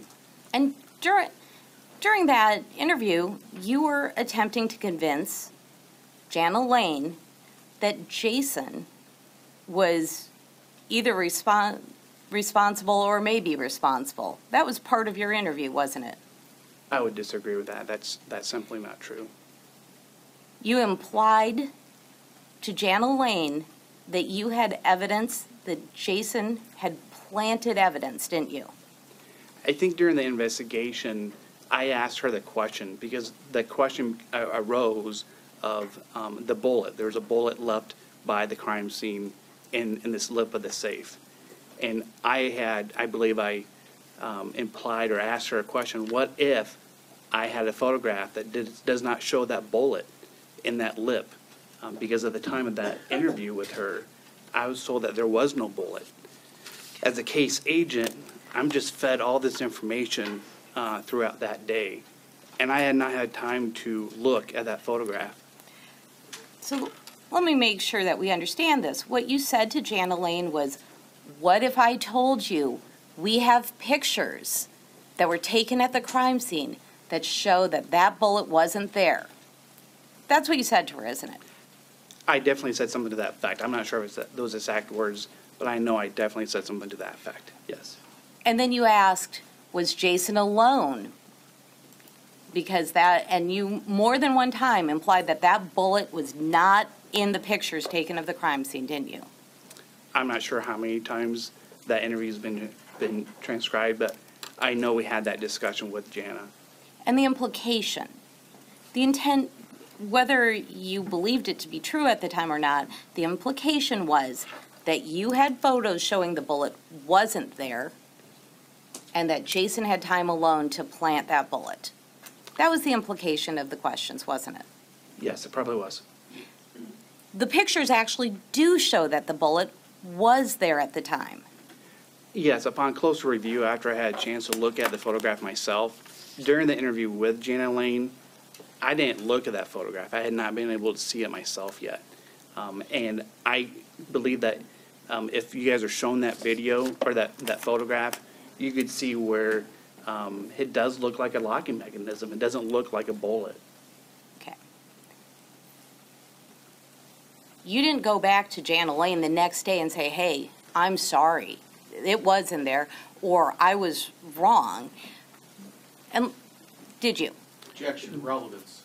And during that interview, you were attempting to convince Jana Lane that Jason was either responsible or maybe responsible. That was part of your interview, wasn't it? I would disagree with that. That's simply not true. You implied to Jana Lane that you had evidence that Jason had planted evidence, didn't you? I think during the investigation, I asked her the question because the question arose of the bullet. There was a bullet left by the crime scene in this lip of the safe. And I believe I implied or asked her a question, what if I had a photograph that does not show that bullet in that lip? Because at the time of that interview with her, I was told that there was no bullet. As a case agent, I'm just fed all this information throughout that day, and I had not had time to look at that photograph. So let me make sure that we understand this. What you said to Jana Lane was, what if I told you we have pictures that were taken at the crime scene that show that that bullet wasn't there? That's what you said to her, isn't it? I definitely said something to that effect. I'm not sure if it's those exact words, but I know I definitely said something to that effect, yes. And then you asked, was Jason alone? Because and you more than one time implied that that bullet was not in the pictures taken of the crime scene, didn't you? I'm not sure how many times that interview's been transcribed, but I know we had that discussion with Jana. And the implication, the intent, whether you believed it to be true at the time or not, the implication was that you had photos showing the bullet wasn't there and that Jason had time alone to plant that bullet. That was the implication of the questions, wasn't it? Yes, it probably was. The pictures actually do show that the bullet was there at the time. Yes, upon closer review, after I had a chance to look at the photograph myself, during the interview with Jana Lane, I didn't look at that photograph. I had not been able to see it myself yet. And I believe that if you guys are shown that video or that photograph, you could see where it does look like a locking mechanism. It doesn't look like a bullet. Okay. You didn't go back to Jana Lane the next day and say, hey, I'm sorry, it was in there, or I was wrong. And did you? Objection, relevance.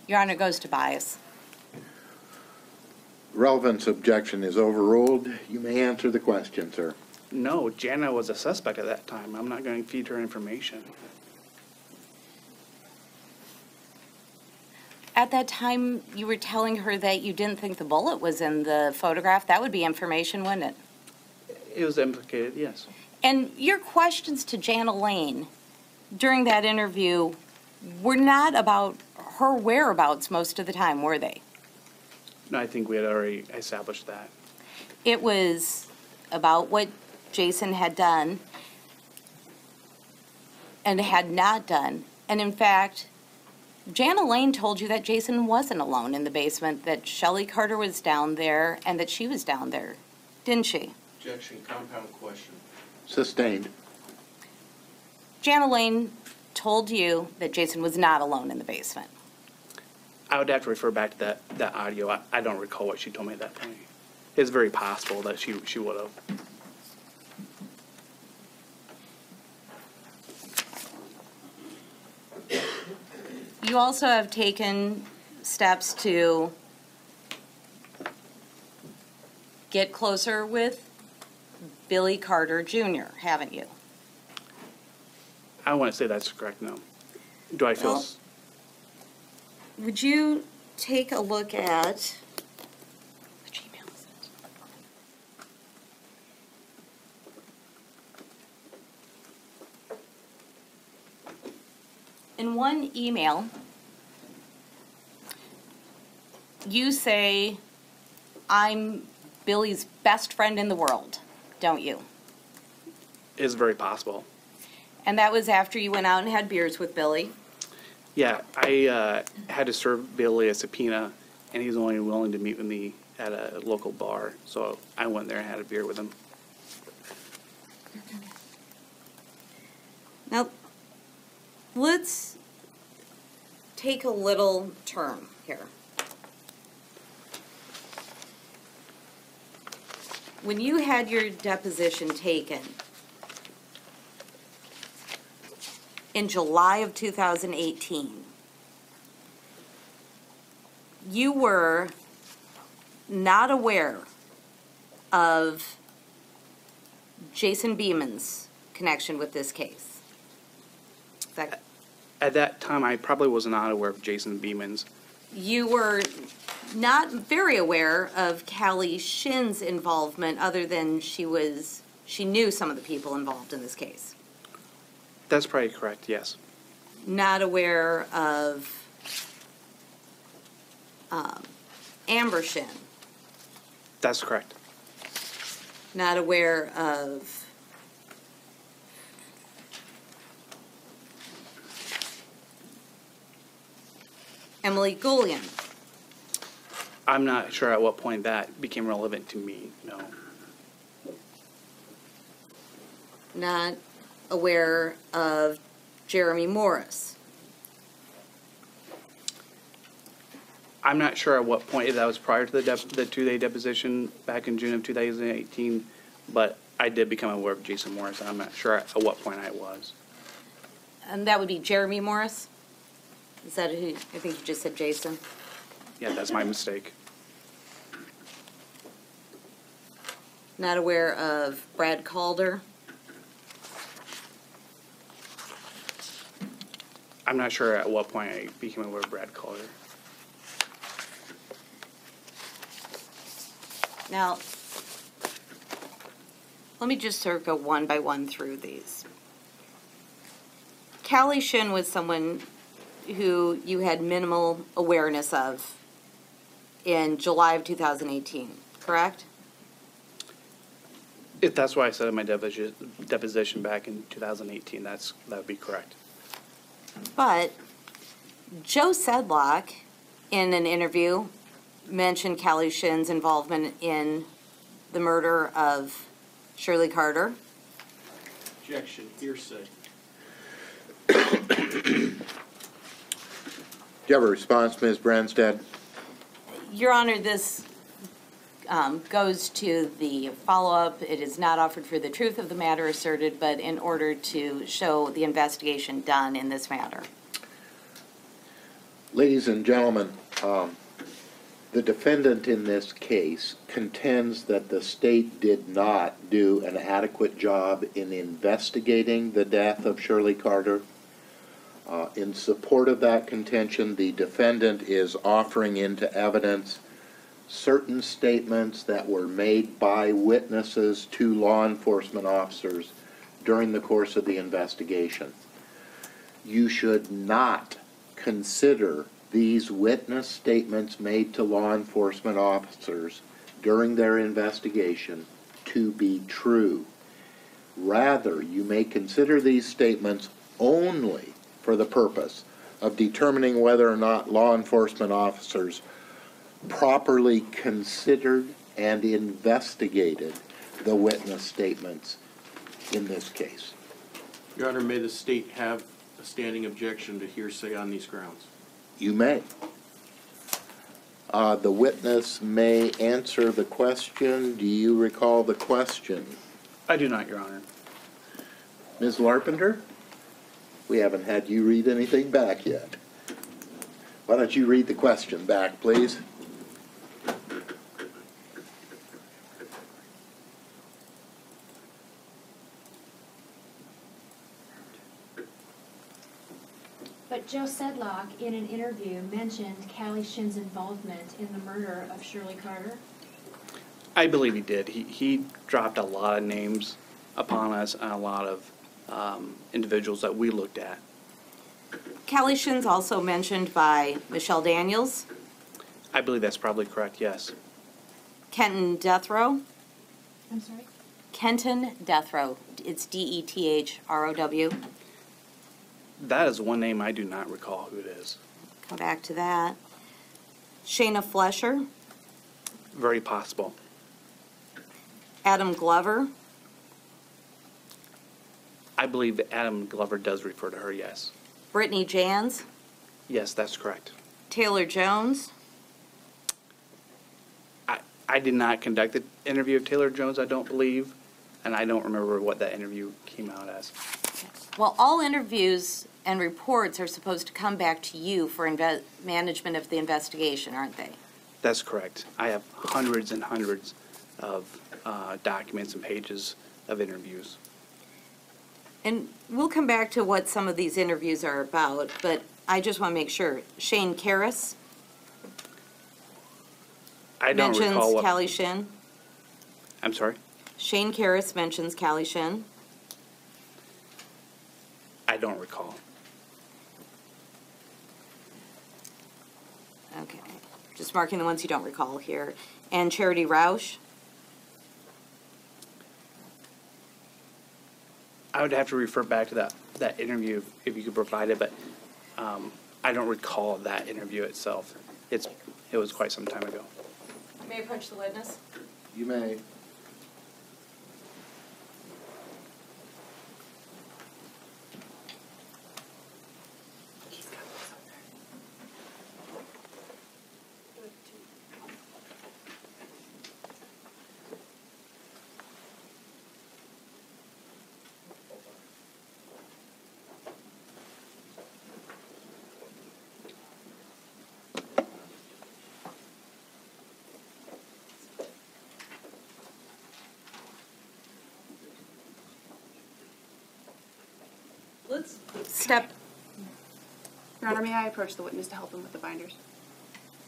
Your Honor, goes to bias. Relevance objection is overruled. You may answer the question, sir. No, Jana was a suspect at that time. I'm not going to feed her information. At that time, you were telling her that you didn't think the bullet was in the photograph. That would be information, wouldn't it? It was implicated, yes. And your questions to Jana Lane during that interview were not about her whereabouts most of the time, were they? No, I think we had already established that. It was about what Jason had done and had not done. And in fact, Jana Lane told you that Jason wasn't alone in the basement, that Shelley Carter was down there and that she was down there, didn't she? Objection, compound question. Sustained. Jana Lane told you that Jason was not alone in the basement. I would have to refer back to that audio. I don't recall what she told me at that point. It's very possible that she would have. You also have taken steps to get closer with Billy Carter Jr., haven't you? I want to say that's correct, no. Do I feel... Well, would you take a look at... Which email is it? In one email, you say, I'm Billy's best friend in the world, don't you? It's very possible. And that was after you went out and had beers with Billy. Yeah, I had to serve Billy a subpoena, and he was only willing to meet with me at a local bar. So I went there and had a beer with him. Now, let's take a little term here. When you had your deposition taken in July of 2018, you were not aware of Jason Beeman's connection with this case. Is that At that time, I probably was not aware of Jason Beeman's. you were not very aware of Callie Shin's involvement, other than she knew some of the people involved in this case. That's probably correct, yes. Not aware of Amber Shin. That's correct. Not aware of Emily Goulian. I'm not sure at what point that became relevant to me, no. Not aware of Jeremy Morris. I'm not sure at what point, that was prior to the two-day deposition back in June of 2018, but I did become aware of Jason Morris, and I'm not sure at what point I was. And that would be Jeremy Morris? Is that who, I think you just said Jason? Yeah, that's my mistake. Not aware of Brad Calder? I'm not sure at what point I became aware of Brad Calder. Now, let me just sort of go one by one through these. Callie Shin was someone who you had minimal awareness of in July of 2018, correct? If that's what I said in my deposition back in 2018, that would be correct. But Joe Sedlock, in an interview, mentioned Callie Shin's involvement in the murder of Shirley Carter. Objection, hearsay. Do you have a response, Ms. Branstad? Your Honor, this goes to the follow-up. It is not offered for the truth of the matter asserted, but in order to show the investigation done in this matter. Ladies and gentlemen, the defendant in this case contends that the state did not do an adequate job in investigating the death of Shirley Carter. In support of that contention, the defendant is offering into evidence certain statements that were made by witnesses to law enforcement officers during the course of the investigation. You should not consider these witness statements made to law enforcement officers during their investigation to be true. Rather, you may consider these statements only for the purpose of determining whether or not law enforcement officers properly considered and investigated the witness statements in this case. Your Honor, may the state have a standing objection to hearsay on these grounds? You may. The witness may answer the question. Do you recall the question? I do not, Your Honor. Ms. Larpenter? We haven't had you read anything back yet. Why don't you read the question back, please? But Joe Sedlock, in an interview, mentioned Callie Shin's involvement in the murder of Shirley Carter. I believe he did. He dropped a lot of names upon us and a lot of individuals that we looked at. Callie Shin's also mentioned by Michelle Daniels, I believe that's probably correct, yes. Kenton Deathrow. I'm sorry? Kenton Deathrow. It's Deathrow. That is one name I do not recall who it is. Come back to that. Shayna Flesher. Very possible. Adam Glover. I believe that Adam Glover does refer to her, yes. Brittany Jans. Yes, that's correct. Taylor Jones. I did not conduct the interview of Taylor Jones, I don't believe, and I don't remember what that interview came out as. Well, all interviews and reports are supposed to come back to you for management of the investigation, aren't they? That's correct. I have hundreds and hundreds of documents and pages of interviews. And we'll come back to what some of these interviews are about, but I just want to make sure. Shane Karras I don't mentions recall what. Callie Shin. I'm sorry? Shane Karras mentions Callie Shin. I don't recall. Okay, just marking the ones you don't recall here. And Charity Roush. I would have to refer back to that interview if you could provide it, but I don't recall that interview itself. It was quite some time ago. May I approach the witness? You may. Let's step. Your Honor, may I approach the witness to help him with the binders?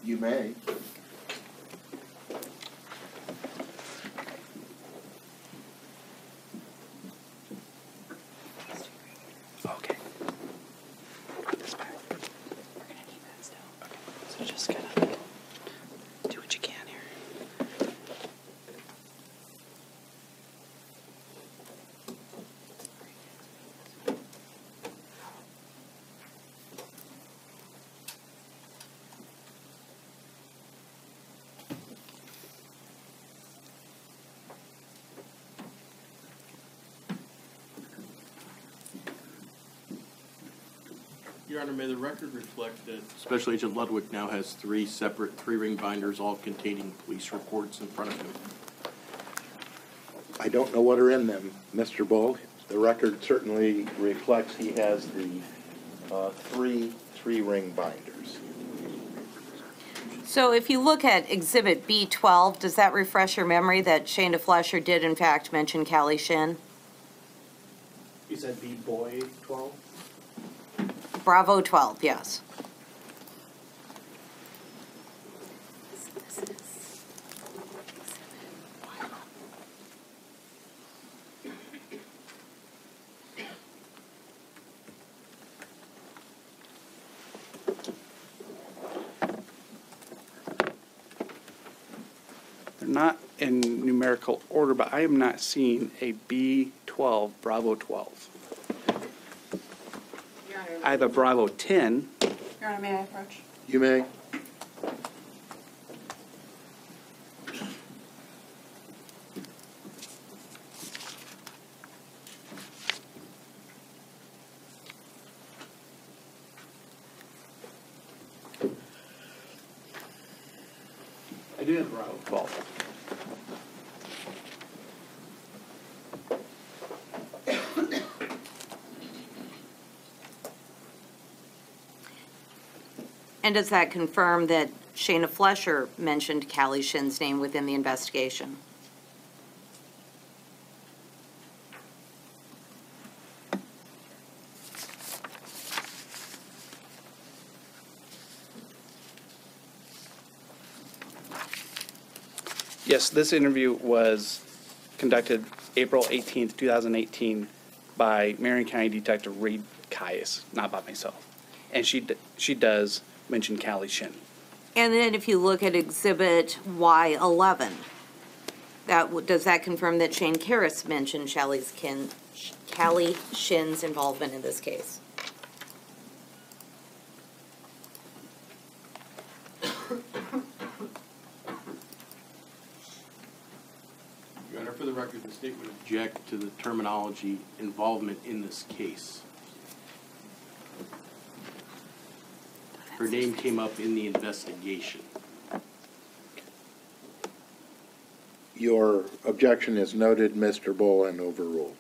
You may. Okay. This back. We're gonna need that still. Okay. So just gotta do what you can here. Your Honor, may the record reflect that Special Agent Ludwick now has 3 separate 3-ring binders, all containing police reports in front of him. I don't know what are in them, Mr. Bull. The record certainly reflects he has the 3-ring binders. So if you look at Exhibit B12, does that refresh your memory that Shayna Flesher did in fact mention Callie Shin? You said B-Boy 12? Bravo 12, yes. They're not in numerical order, but I am not seeing a B12, Bravo 12. I have a Bravo 10. Your Honor, may I approach? You may. I do have Bravo 12. And does that confirm that Shayna Flesher mentioned Callie Shin's name within the investigation? Yes, this interview was conducted April 18th, 2018 by Marion County Detective Reed Caius, not by myself. And she does mention Callie Shin. And then if you look at Exhibit Y11, does that confirm that Shane Karras mentioned Callie Shin's involvement in this case? Your Honor, for the record, the state would object to the terminology involvement in this case. Her name came up in the investigation. Your objection is noted, Mr. Bull, and overruled.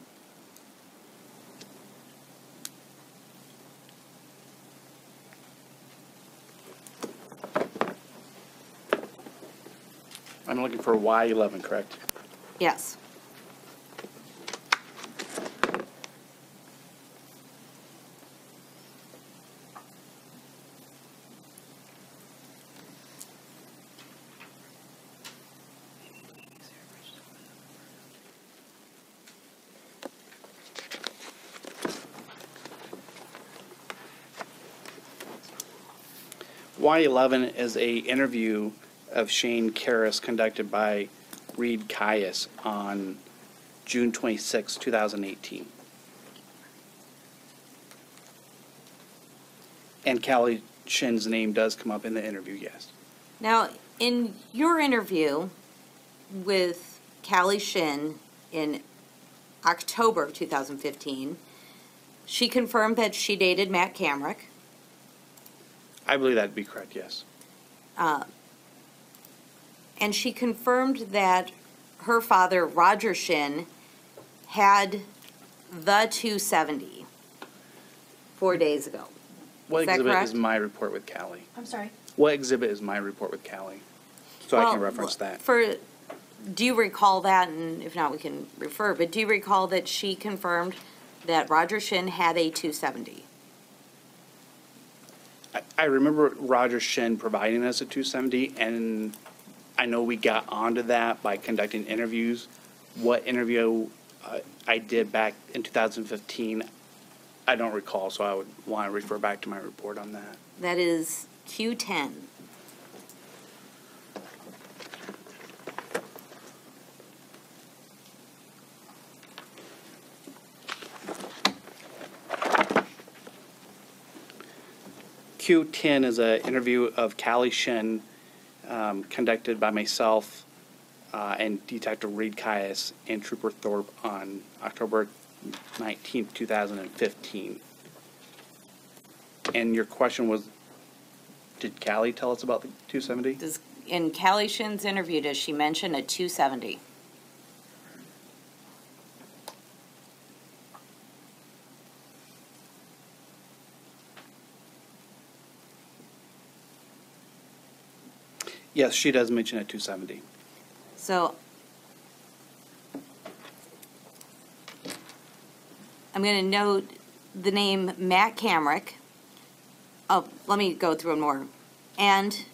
I'm looking for Y11, correct? Yes. Y11 is a interview of Shane Karras conducted by Reed Caius on June 26, 2018. And Callie Shin's name does come up in the interview, yes. Now, in your interview with Callie Shin in October of 2015, she confirmed that she dated Matt Kamrick. I believe that'd be correct, yes. And she confirmed that her father, Roger Shin, had the 270 4 days ago. What Is that exhibit correct? is my report with Callie? I'm sorry. What exhibit is my report with Callie? So I can Well, reference that. Do you recall that, and if not, we can refer, but do you recall that she confirmed that Roger Shin had a 270? I remember Roger Shin providing us a 270, and I know we got onto that by conducting interviews. What interview I did back in 2015, I don't recall, so I would want to refer back to my report on that. That is Q10. Q10 is an interview of Callie Shin conducted by myself and Detective Reed Caius and Trooper Thorpe on October 19th, 2015. And your question was, did Callie tell us about the 270? In Callie Shin's interview, does she mention a 270? Yes, she does mention a 270. So I'm going to note the name Matt Kamrick. Oh, let me go through one more. And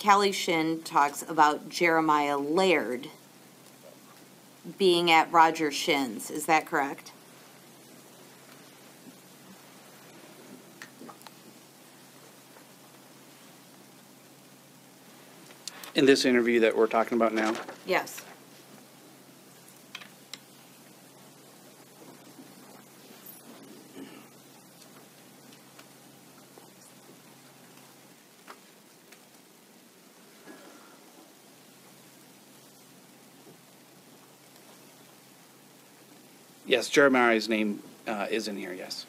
Callie Shin talks about Jeremiah Laird being at Roger Shin's. Is that correct? In this interview that we're talking about now, Yes. yes, Jeremiah's name is in here, yes.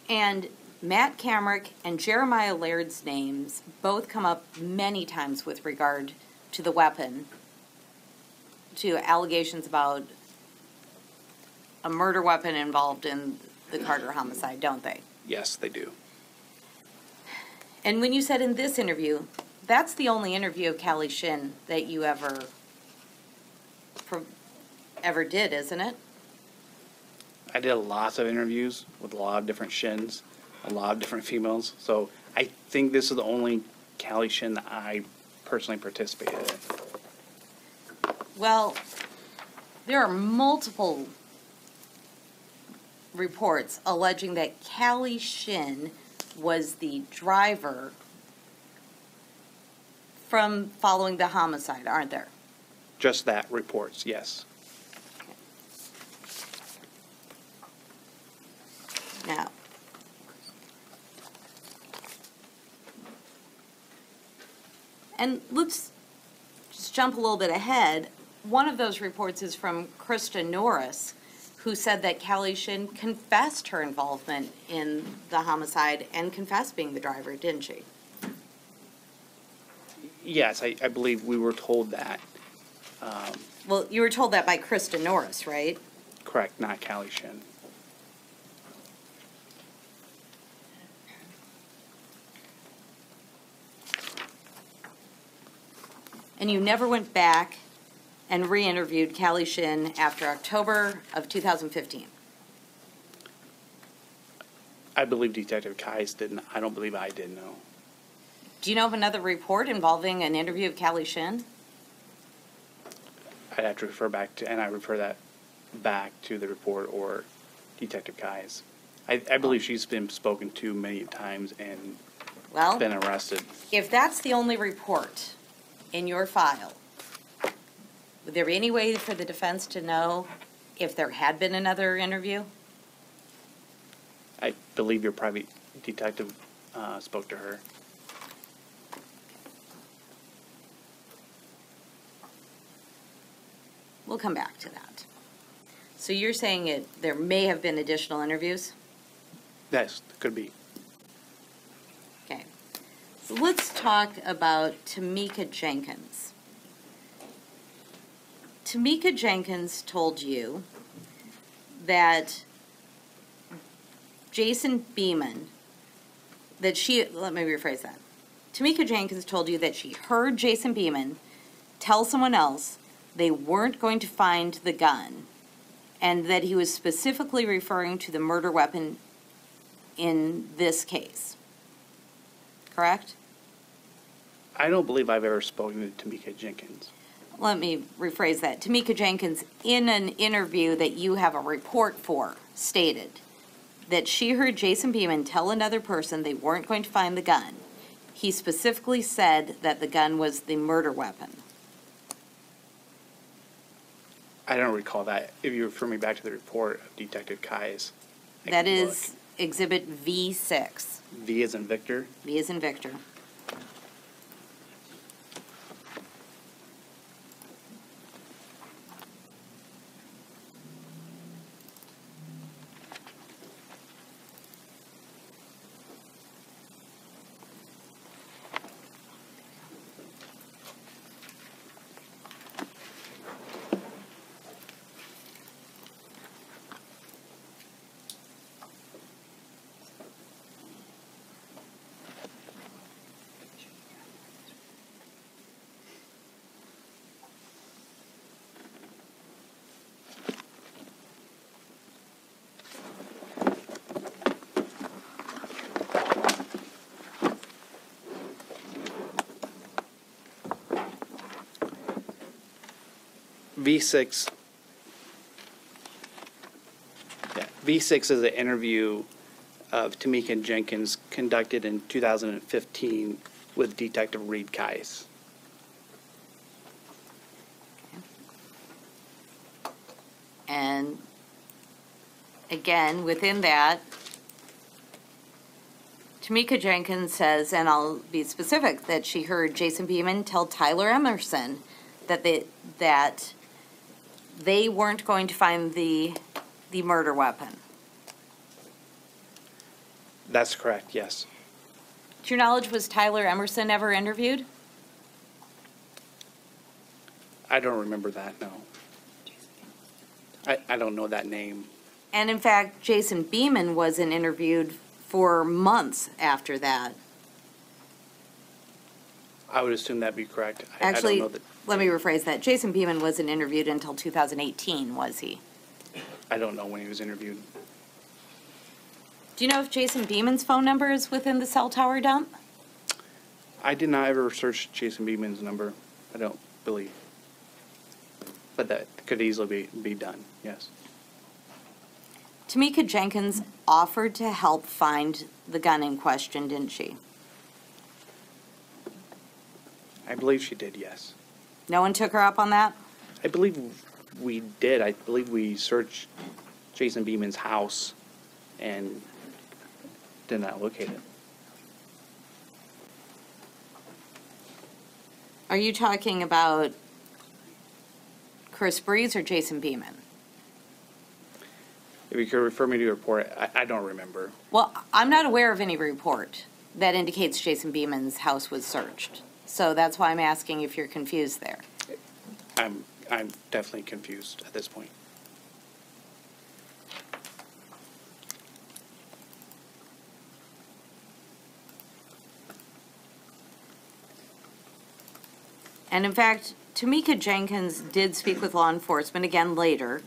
And Matt Camrick and Jeremiah Laird's names both come up many times with regard to the weapon, to allegations about a murder weapon involved in the Carter homicide, don't they? Yes, they do. And when you said in this interview, that's the only interview of Callie Shin that you ever did, isn't it? I did lots of interviews with a lot of different Shins, a lot of different females. So I think this is the only Callie Shin that I personally participated in. Well, there are multiple reports alleging that Callie Shin was the driver from following the homicide, aren't there? Just that reports, yes. Now, and let's just jump a little bit ahead. One of those reports is from Krista Norris, who said that Callie Shin confessed her involvement in the homicide and confessed being the driver, didn't she? Yes, I believe we were told that. Well, you were told that by Krista Norris, right? Correct, not Callie Shin. And you never went back and re-interviewed Callie Shin after October of 2015. I believe Detective Kais didn't. I don't believe I did, no. Do you know of another report involving an interview of Callie Shin? I'd have to refer back to, and I refer that back to the report or Detective Kais. I believe she's been spoken to many times and Well, been arrested. if that's the only report in your file, would there be any way for the defense to know if there had been another interview? I believe your private detective spoke to her. We'll come back to that. So you're saying there may have been additional interviews? Yes, could be. Okay. So let's talk about Tamika Jenkins. Tamika Jenkins told you that Jason Beeman, let me rephrase that. Tamika Jenkins told you that she heard Jason Beeman tell someone else they weren't going to find the gun, and that he was specifically referring to the murder weapon in this case. Correct? I don't believe I've ever spoken to Tamika Jenkins. Let me rephrase that. Tamika Jenkins, in an interview that you have a report for, stated that she heard Jason Beeman tell another person they weren't going to find the gun. He specifically said that the gun was the murder weapon. I don't recall that. If you refer me back to the report of Detective Kais. That is Exhibit V6. V as in Victor. V as in Victor. V6. Yeah, V6 is an interview of Tamika Jenkins conducted in 2015 with Detective Reed Kais. And again, within that, Tamika Jenkins says, and I'll be specific, that she heard Jason Beeman tell Tyler Emerson that they weren't going to find the murder weapon. That's correct, yes. To your knowledge, was Tyler Emerson ever interviewed? I don't remember that, no. I don't know that name. And in fact, Jason Beeman wasn't interviewed for months after that. I would assume that'd be correct. I Actually, don't know that, let me rephrase that. Jason Beeman wasn't interviewed until 2018, was he? I don't know when he was interviewed. Do you know if Jason Beeman's phone number is within the cell tower dump? I did not ever search Jason Beeman's number. I don't believe. But that could easily be done, yes. Tamika Jenkins offered to help find the gun in question, didn't she? I believe she did, yes. No one took her up on that? I believe we did. I believe we searched Jason Beeman's house and did not locate it. Are you talking about Chris Breeze or Jason Beeman? If you could refer me to your report, I don't remember. Well, I'm not aware of any report that indicates Jason Beeman's house was searched. So that's why I'm asking if you're confused there. I'm definitely confused at this point. And in fact, Tamika Jenkins did speak with law enforcement again later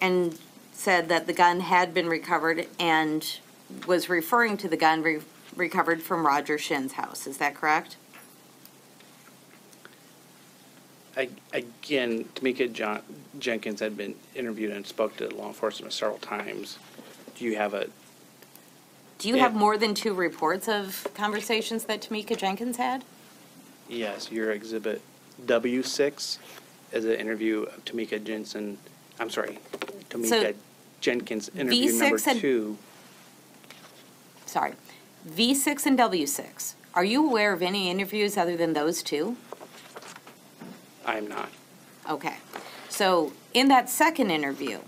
and said that the gun had been recovered and was referring to the gun recovered from Roger Shin's house. Is that correct? Again, Tamika Jenkins had been interviewed and spoke to law enforcement several times. Do you have more than 2 reports of conversations that Tamika Jenkins had? Yes, your exhibit W6 is an interview of Tamika Jenkins, interview number 2. Sorry, V6 and W6. Are you aware of any interviews other than those 2? I'm not. Okay. So in that second interview,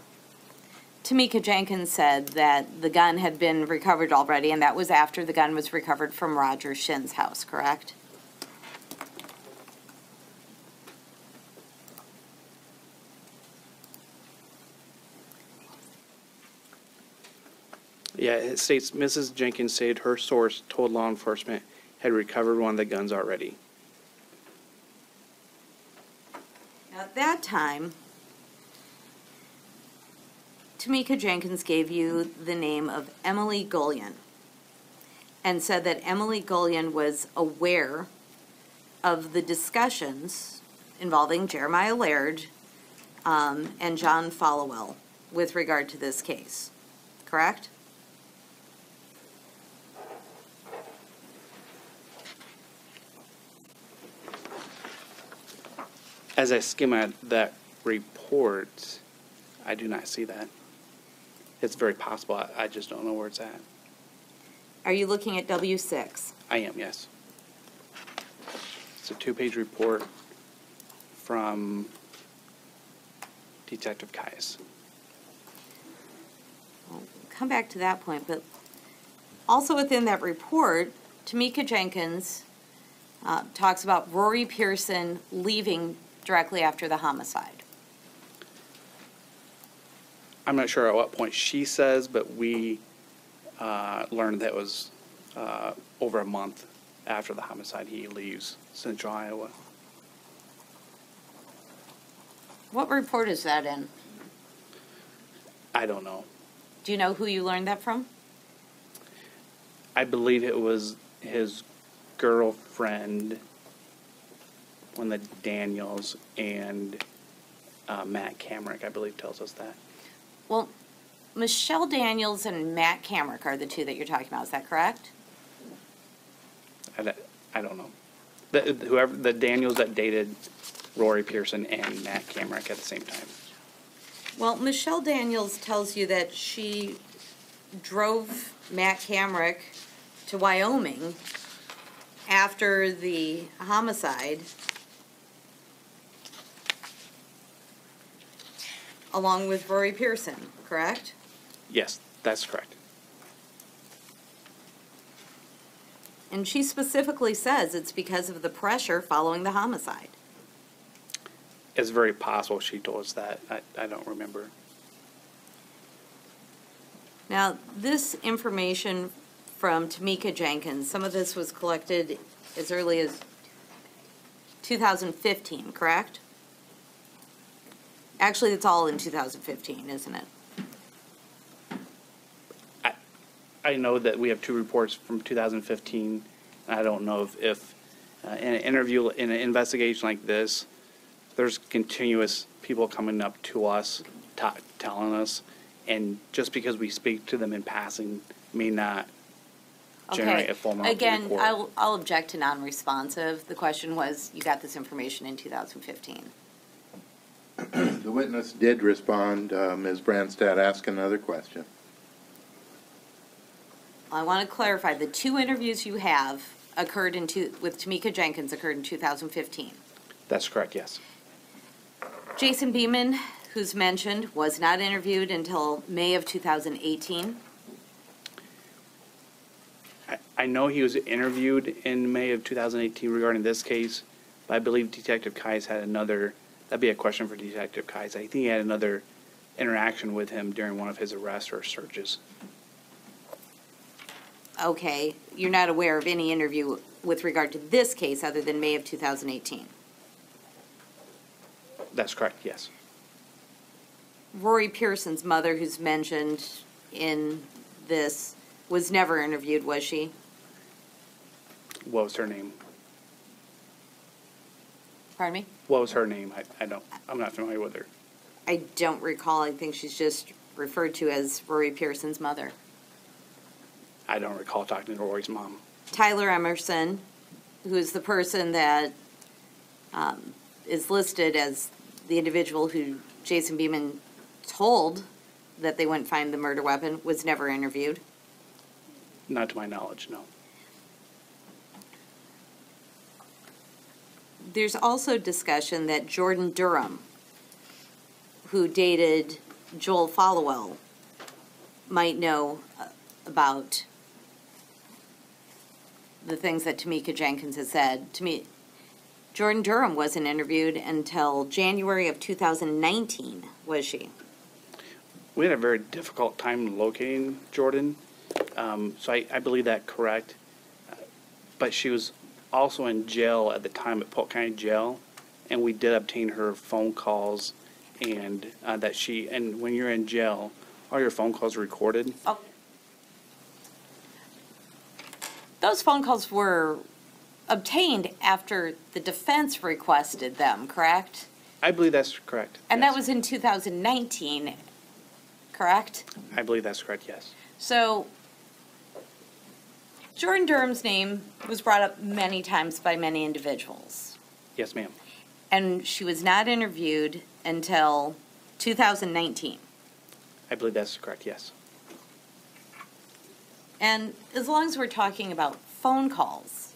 Tamika Jenkins said that the gun had been recovered already, and that was after the gun was recovered from Roger Shin's house, correct? Yeah, it states Mrs. Jenkins said her source told law enforcement had recovered one of the guns already. Now, at that time, Tamika Jenkins gave you the name of Emily Gullion and said that Emily Gullion was aware of the discussions involving Jeremiah Laird and John Followell with regard to this case, correct? As I skim at that report, I do not see that. It's very possible. I just don't know where it's at. Are you looking at W6? I am, yes. It's a 2-page report from Detective Caius. We'll come back to that point, but also within that report, Tamika Jenkins talks about Rory Pearson leaving directly after the homicide. I'm not sure at what point she says, but we learned that it was over a month after the homicide he leaves Central Iowa. What report is that in? I don't know. Do you know who you learned that from? I believe it was his girlfriend, one of the Daniels, and Matt Camrick, I believe, tells us that. Well, Michelle Daniels and Matt Camrick are the 2 that you're talking about. Is that correct? I don't know. The Daniels that dated Rory Pearson and Matt Camrick at the same time. Well, Michelle Daniels tells you that she drove Matt Camrick to Wyoming after the homicide, along with Rory Pearson, correct? Yes, that's correct. And she specifically says it's because of the pressure following the homicide. It's very possible she told us that. I don't remember. Now, this information from Tamika Jenkins, some of this was collected as early as 2015, correct? Actually, it's all in 2015, isn't it? I know that we have 2 reports from 2015. I don't know if in an interview, in an investigation like this, there's continuous people coming up to us, telling us, and just because we speak to them in passing may not generate a formal report. Again, I'll object to non-responsive. The question was, you got this information in 2015. The witness did respond. Ms. Brandstad asked another question. I want to clarify, the 2 interviews you have occurred with Tamika Jenkins occurred in 2015. That's correct, yes. Jason Beeman, who's mentioned, was not interviewed until May of 2018. I know he was interviewed in May of 2018 regarding this case, but I believe Detective Kais had another, that'd be a question for Detective Kais. I think he had another interaction with him during one of his arrests or searches. Okay, you're not aware of any interview with regard to this case other than May of 2018? That's correct, yes. Rory Pearson's mother, who's mentioned in this, was never interviewed, was she? What was her name? Pardon me? What was her name? I'm not familiar with her. I don't recall. I think she's just referred to as Rory Pearson's mother. I don't recall talking to Rory's mom. Tyler Emerson, who is the person that is listed as the individual who Jason Beeman told that they wouldn't find the murder weapon, was never interviewed. Not to my knowledge, no. There's also discussion that Jordan Durham, who dated Joel Followell, might know about the things that Tamika Jenkins has said. To me, Jordan Durham wasn't interviewed until January of 2019, was she? We had a very difficult time locating Jordan, so I believe that correct. But she was also in jail at the time at Polk County Jail, and we did obtain her phone calls, and and when you're in jail, all your phone calls are recorded. Oh. Those phone calls were obtained after the defense requested them, correct? I believe that's correct. And yes. that was in 2019, correct? I believe that's correct, yes. So, Jordan Durham's name was brought up many times by many individuals. Yes, ma'am. And she was not interviewed until 2019. I believe that's correct, yes. And as long as we're talking about phone calls,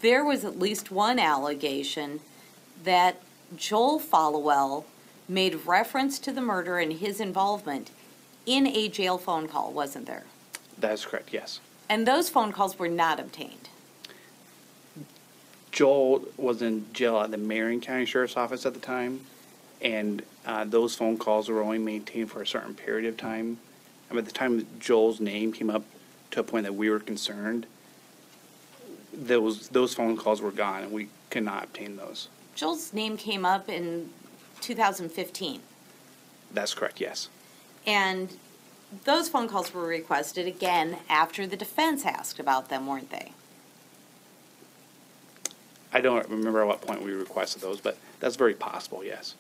there was at least one allegation that Joel Followell made reference to the murder and his involvement in a jail phone call, wasn't there? That is correct, yes. And those phone calls were not obtained. Joel was in jail at the Marion County Sheriff's Office at the time, and those phone calls were only maintained for a certain period of time. And by the time Joel's name came up to a point that we were concerned, those phone calls were gone, and we could not obtain those. Joel's name came up in 2015. That's correct, yes. And those phone calls were requested again after the defense asked about them, weren't they? I don't remember at what point we requested those, but that's very possible, yes.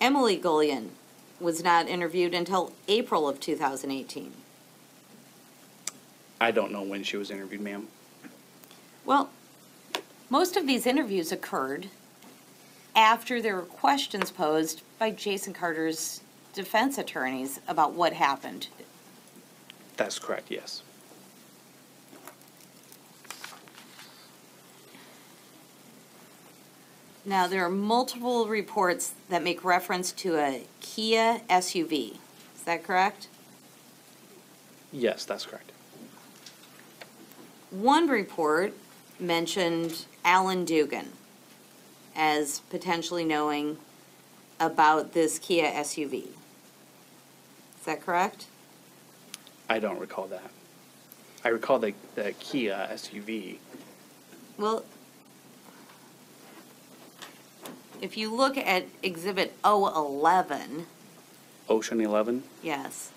Emily Gullion was not interviewed until April of 2018. I don't know when she was interviewed, ma'am. Well, most of these interviews occurred after there were questions posed by Jason Carter's defense attorneys about what happened. That's correct, yes. Now, there are multiple reports that make reference to a Kia SUV. Is that correct? Yes, that's correct. One report mentioned Alan Dugan as potentially knowing about this Kia SUV. Is that correct? I don't recall that. I recall the Kia SUV. Well, if you look at Exhibit 011, Ocean 11? yes.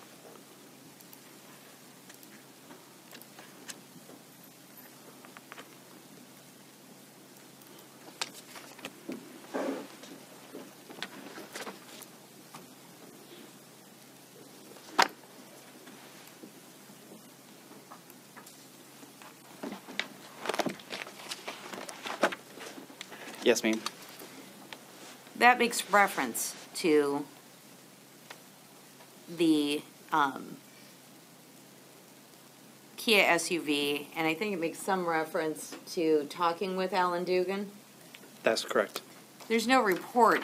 Yes, ma'am. That makes reference to the Kia SUV, and I think it makes some reference to talking with Alan Dugan. That's correct. There's no report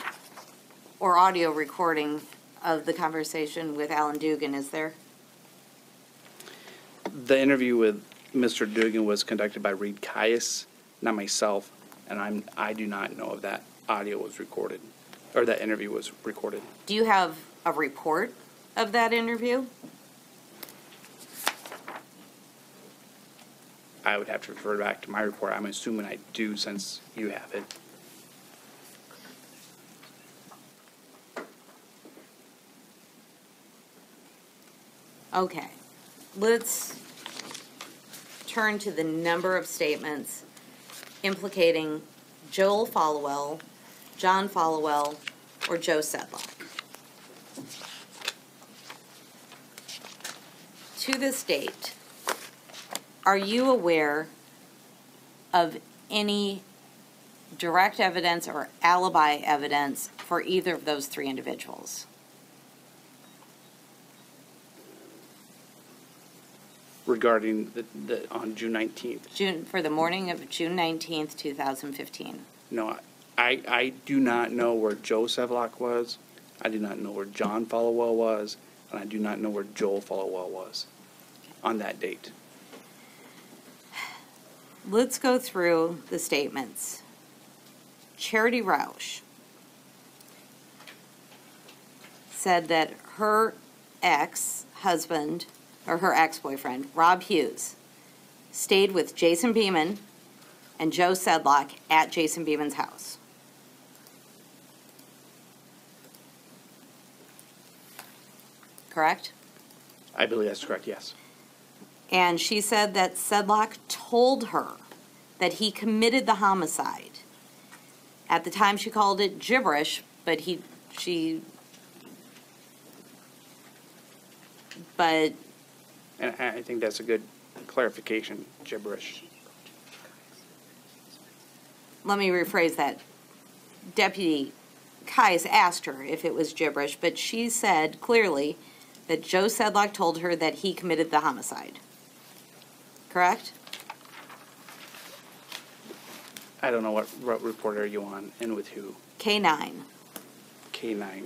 or audio recording of the conversation with Alan Dugan, is there? The interview with Mr. Dugan was conducted by Reed Caius, not myself, and I do not know if that audio was recorded, or that interview was recorded. Do you have a report of that interview? I would have to refer back to my report. I'm assuming I do since you have it. Okay, let's turn to the number of statements implicating Joel Followell, John Followell, or Joe Sedlock. To this date, are you aware of any direct evidence or alibi evidence for either of those three individuals? Regarding on June 19th. For the morning of June 19th, 2015. No, I do not know where Joe Sedlock was. I do not know where John Followell was. And I do not know where Joel Followell was on that date. Let's go through the statements. Charity Rausch said that her ex-husband, or her ex-boyfriend, Rob Hughes, stayed with Jason Beeman and Joe Sedlock at Jason Beeman's house. Correct? I believe that's correct, yes. And she said that Sedlock told her that he committed the homicide. At the time, she called it gibberish, but And I think that's a good clarification, gibberish. let me rephrase that. Deputy Kais asked her if it was gibberish, but she said clearly that Joe Sedlock told her that he committed the homicide. Correct? I don't know what report are you on and with who? K9. K9.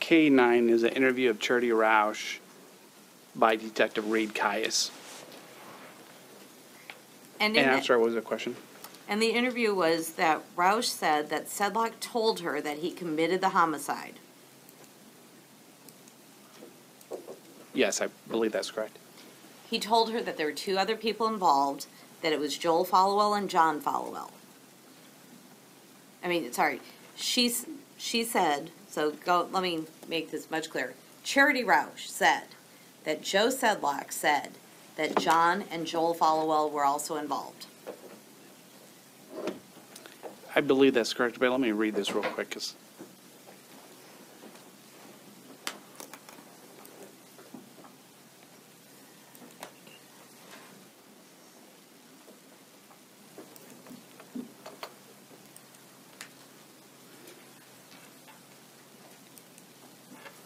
K9 is an interview of Charity Roush by Detective Reed Caius. And And I'm sorry, what was the question? and the interview was that Roush said that Sedlock told her that he committed the homicide. Yes, I believe that's correct. He told her that there were two other people involved, that it was Joel Followell and John Followell. I mean, sorry, she said, so let me make this much clearer. Charity Roush said that Joe Sedlock said that John and Joel Followell were also involved. I believe that's correct, but let me read this real quick. 'Cause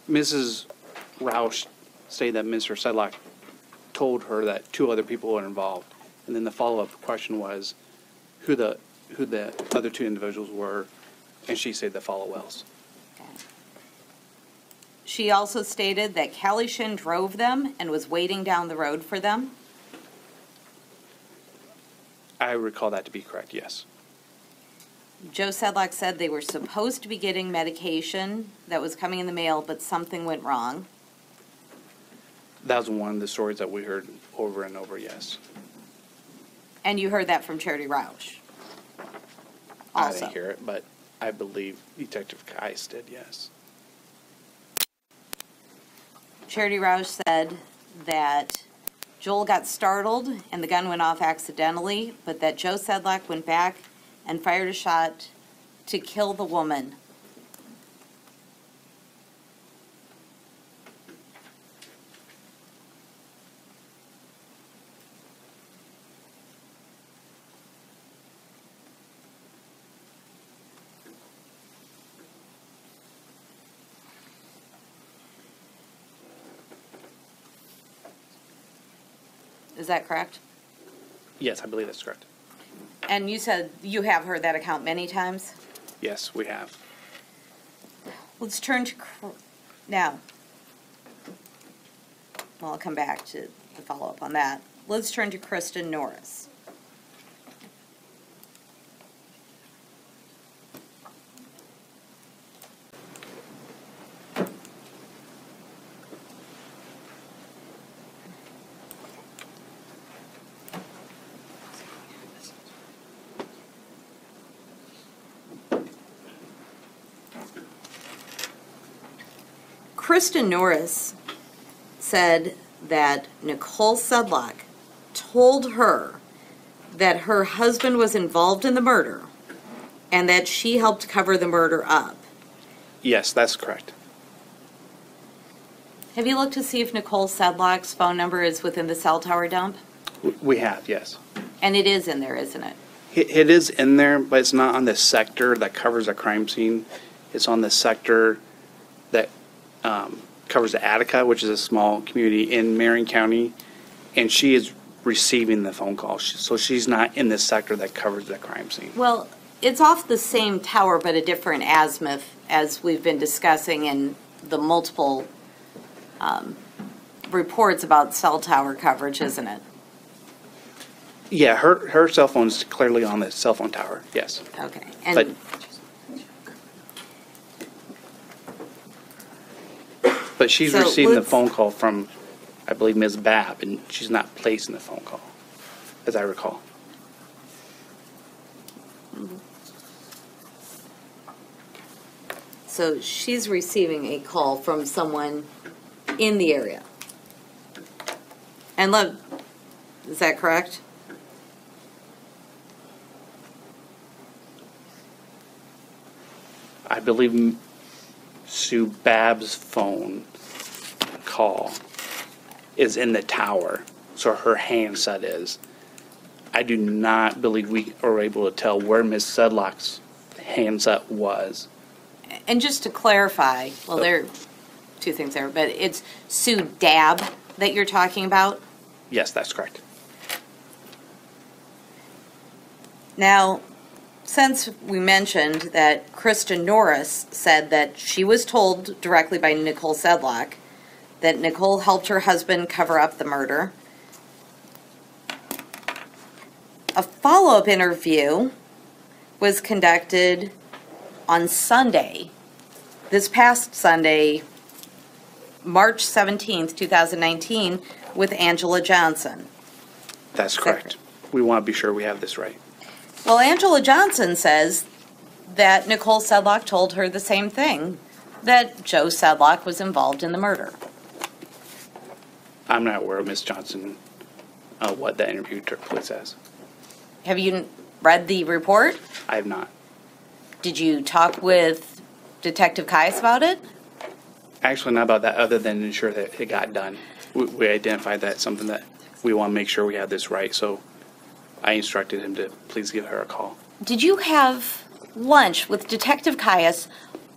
Mrs. Roush stated that Mr. Sedlock told her that two other people were involved. And then the follow-up question was who the other two individuals were, and she said the Followells. She also stated that Callie Shin drove them and was waiting down the road for them. I recall that to be correct, yes. Joe Sedlock said they were supposed to be getting medication that was coming in the mail, but something went wrong. That was one of the stories that we heard over and over, yes. And you heard that from Charity Roush? I Also. didn't hear it, but I believe Detective Kais did, yes. Charity Roush said that Joel got startled and the gun went off accidentally, but that Joe Sedlock went back and fired a shot to kill the woman. Is that correct? Yes, I believe that's correct. And you said you have heard that account many times? Yes, we have. Let's turn to, now, well, I'll come back to the follow-up on that. Let's turn to Kristen Norris. Kristen Norris said that Nicole Sedlock told her that her husband was involved in the murder and that she helped cover the murder up. Yes, that's correct. Have you looked to see if Nicole Sedlock's phone number is within the cell tower dump? We have, yes. And it is in there, isn't it? It is in there, but it's not on the sector that covers a crime scene. It's on the sector that covers Attica, which is a small community in Marion County, and she is receiving the phone call. So she's not in the sector that covers the crime scene. Well, it's off the same tower, but a different azimuth, as we've been discussing in the multiple reports about cell tower coverage, isn't it? Yeah, her cell phone is clearly on the cell phone tower, yes. Okay. But But she's So receiving the let's- phone call from, I believe, Ms. Babb, and she's not placing the phone call, as I recall. So she's receiving a call from someone in the area. And is that correct? I believe Sue Babb's phone call is in the tower, so her handset is. I do not believe we are able to tell where Ms. Sedlock's handset was. And just to clarify, well, there are two things there, but it's Sue Dabb that you're talking about? Yes, that's correct. Now, since we mentioned that Kristen Norris said that she was told directly by Nicole Sedlock that Nicole helped her husband cover up the murder, a follow-up interview was conducted on Sunday, this past Sunday, March 17th, 2019, with Angela Johnson. That's correct. We want to be sure we have this right. Well, Angela Johnson says that Nicole Sedlock told her the same thing, that Joe Sedlock was involved in the murder. I'm not aware of Ms. Johnson, what that interview took place as. Have you read the report? I have not. Did you talk with Detective Kais about it? Actually, not about that, other than ensure that it got done. We identified that something that we want to make sure we have this right, so I instructed him to please give her a call. Did you have lunch with Detective Kais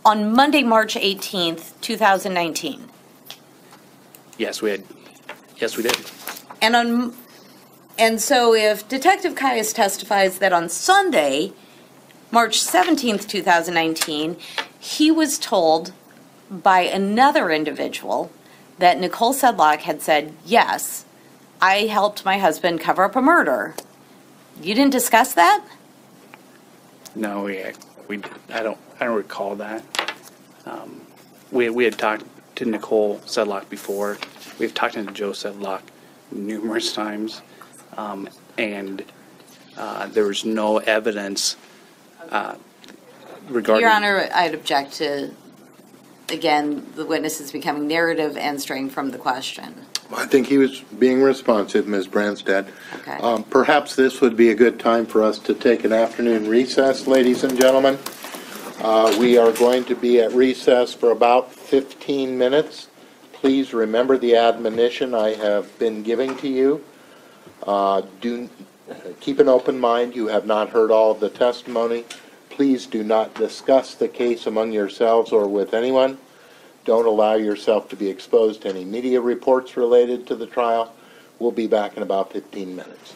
on Monday, March 18th, 2019? Yes, we did. And so if Detective Kais testifies that on Sunday, March 17th, 2019, he was told by another individual that Nicole Sedlock had said, yes, I helped my husband cover up a murder. You didn't discuss that? No, I don't recall that. We had talked to Nicole Sedlock before. We've talked to Joe Sedlock numerous times, and there was no evidence regarding... Your Honor, I'd object to, again, the witness is becoming narrative and straying from the question. I think he was being responsive, Ms. Branstad. Okay. Perhaps this would be a good time for us to take an afternoon recess, ladies and gentlemen. We are going to be at recess for about 15 minutes. Please remember the admonition I have been giving to you. Keep an open mind. You have not heard all of the testimony. Please do not discuss the case among yourselves or with anyone. Don't allow yourself to be exposed to any media reports related to the trial. We'll be back in about 15 minutes.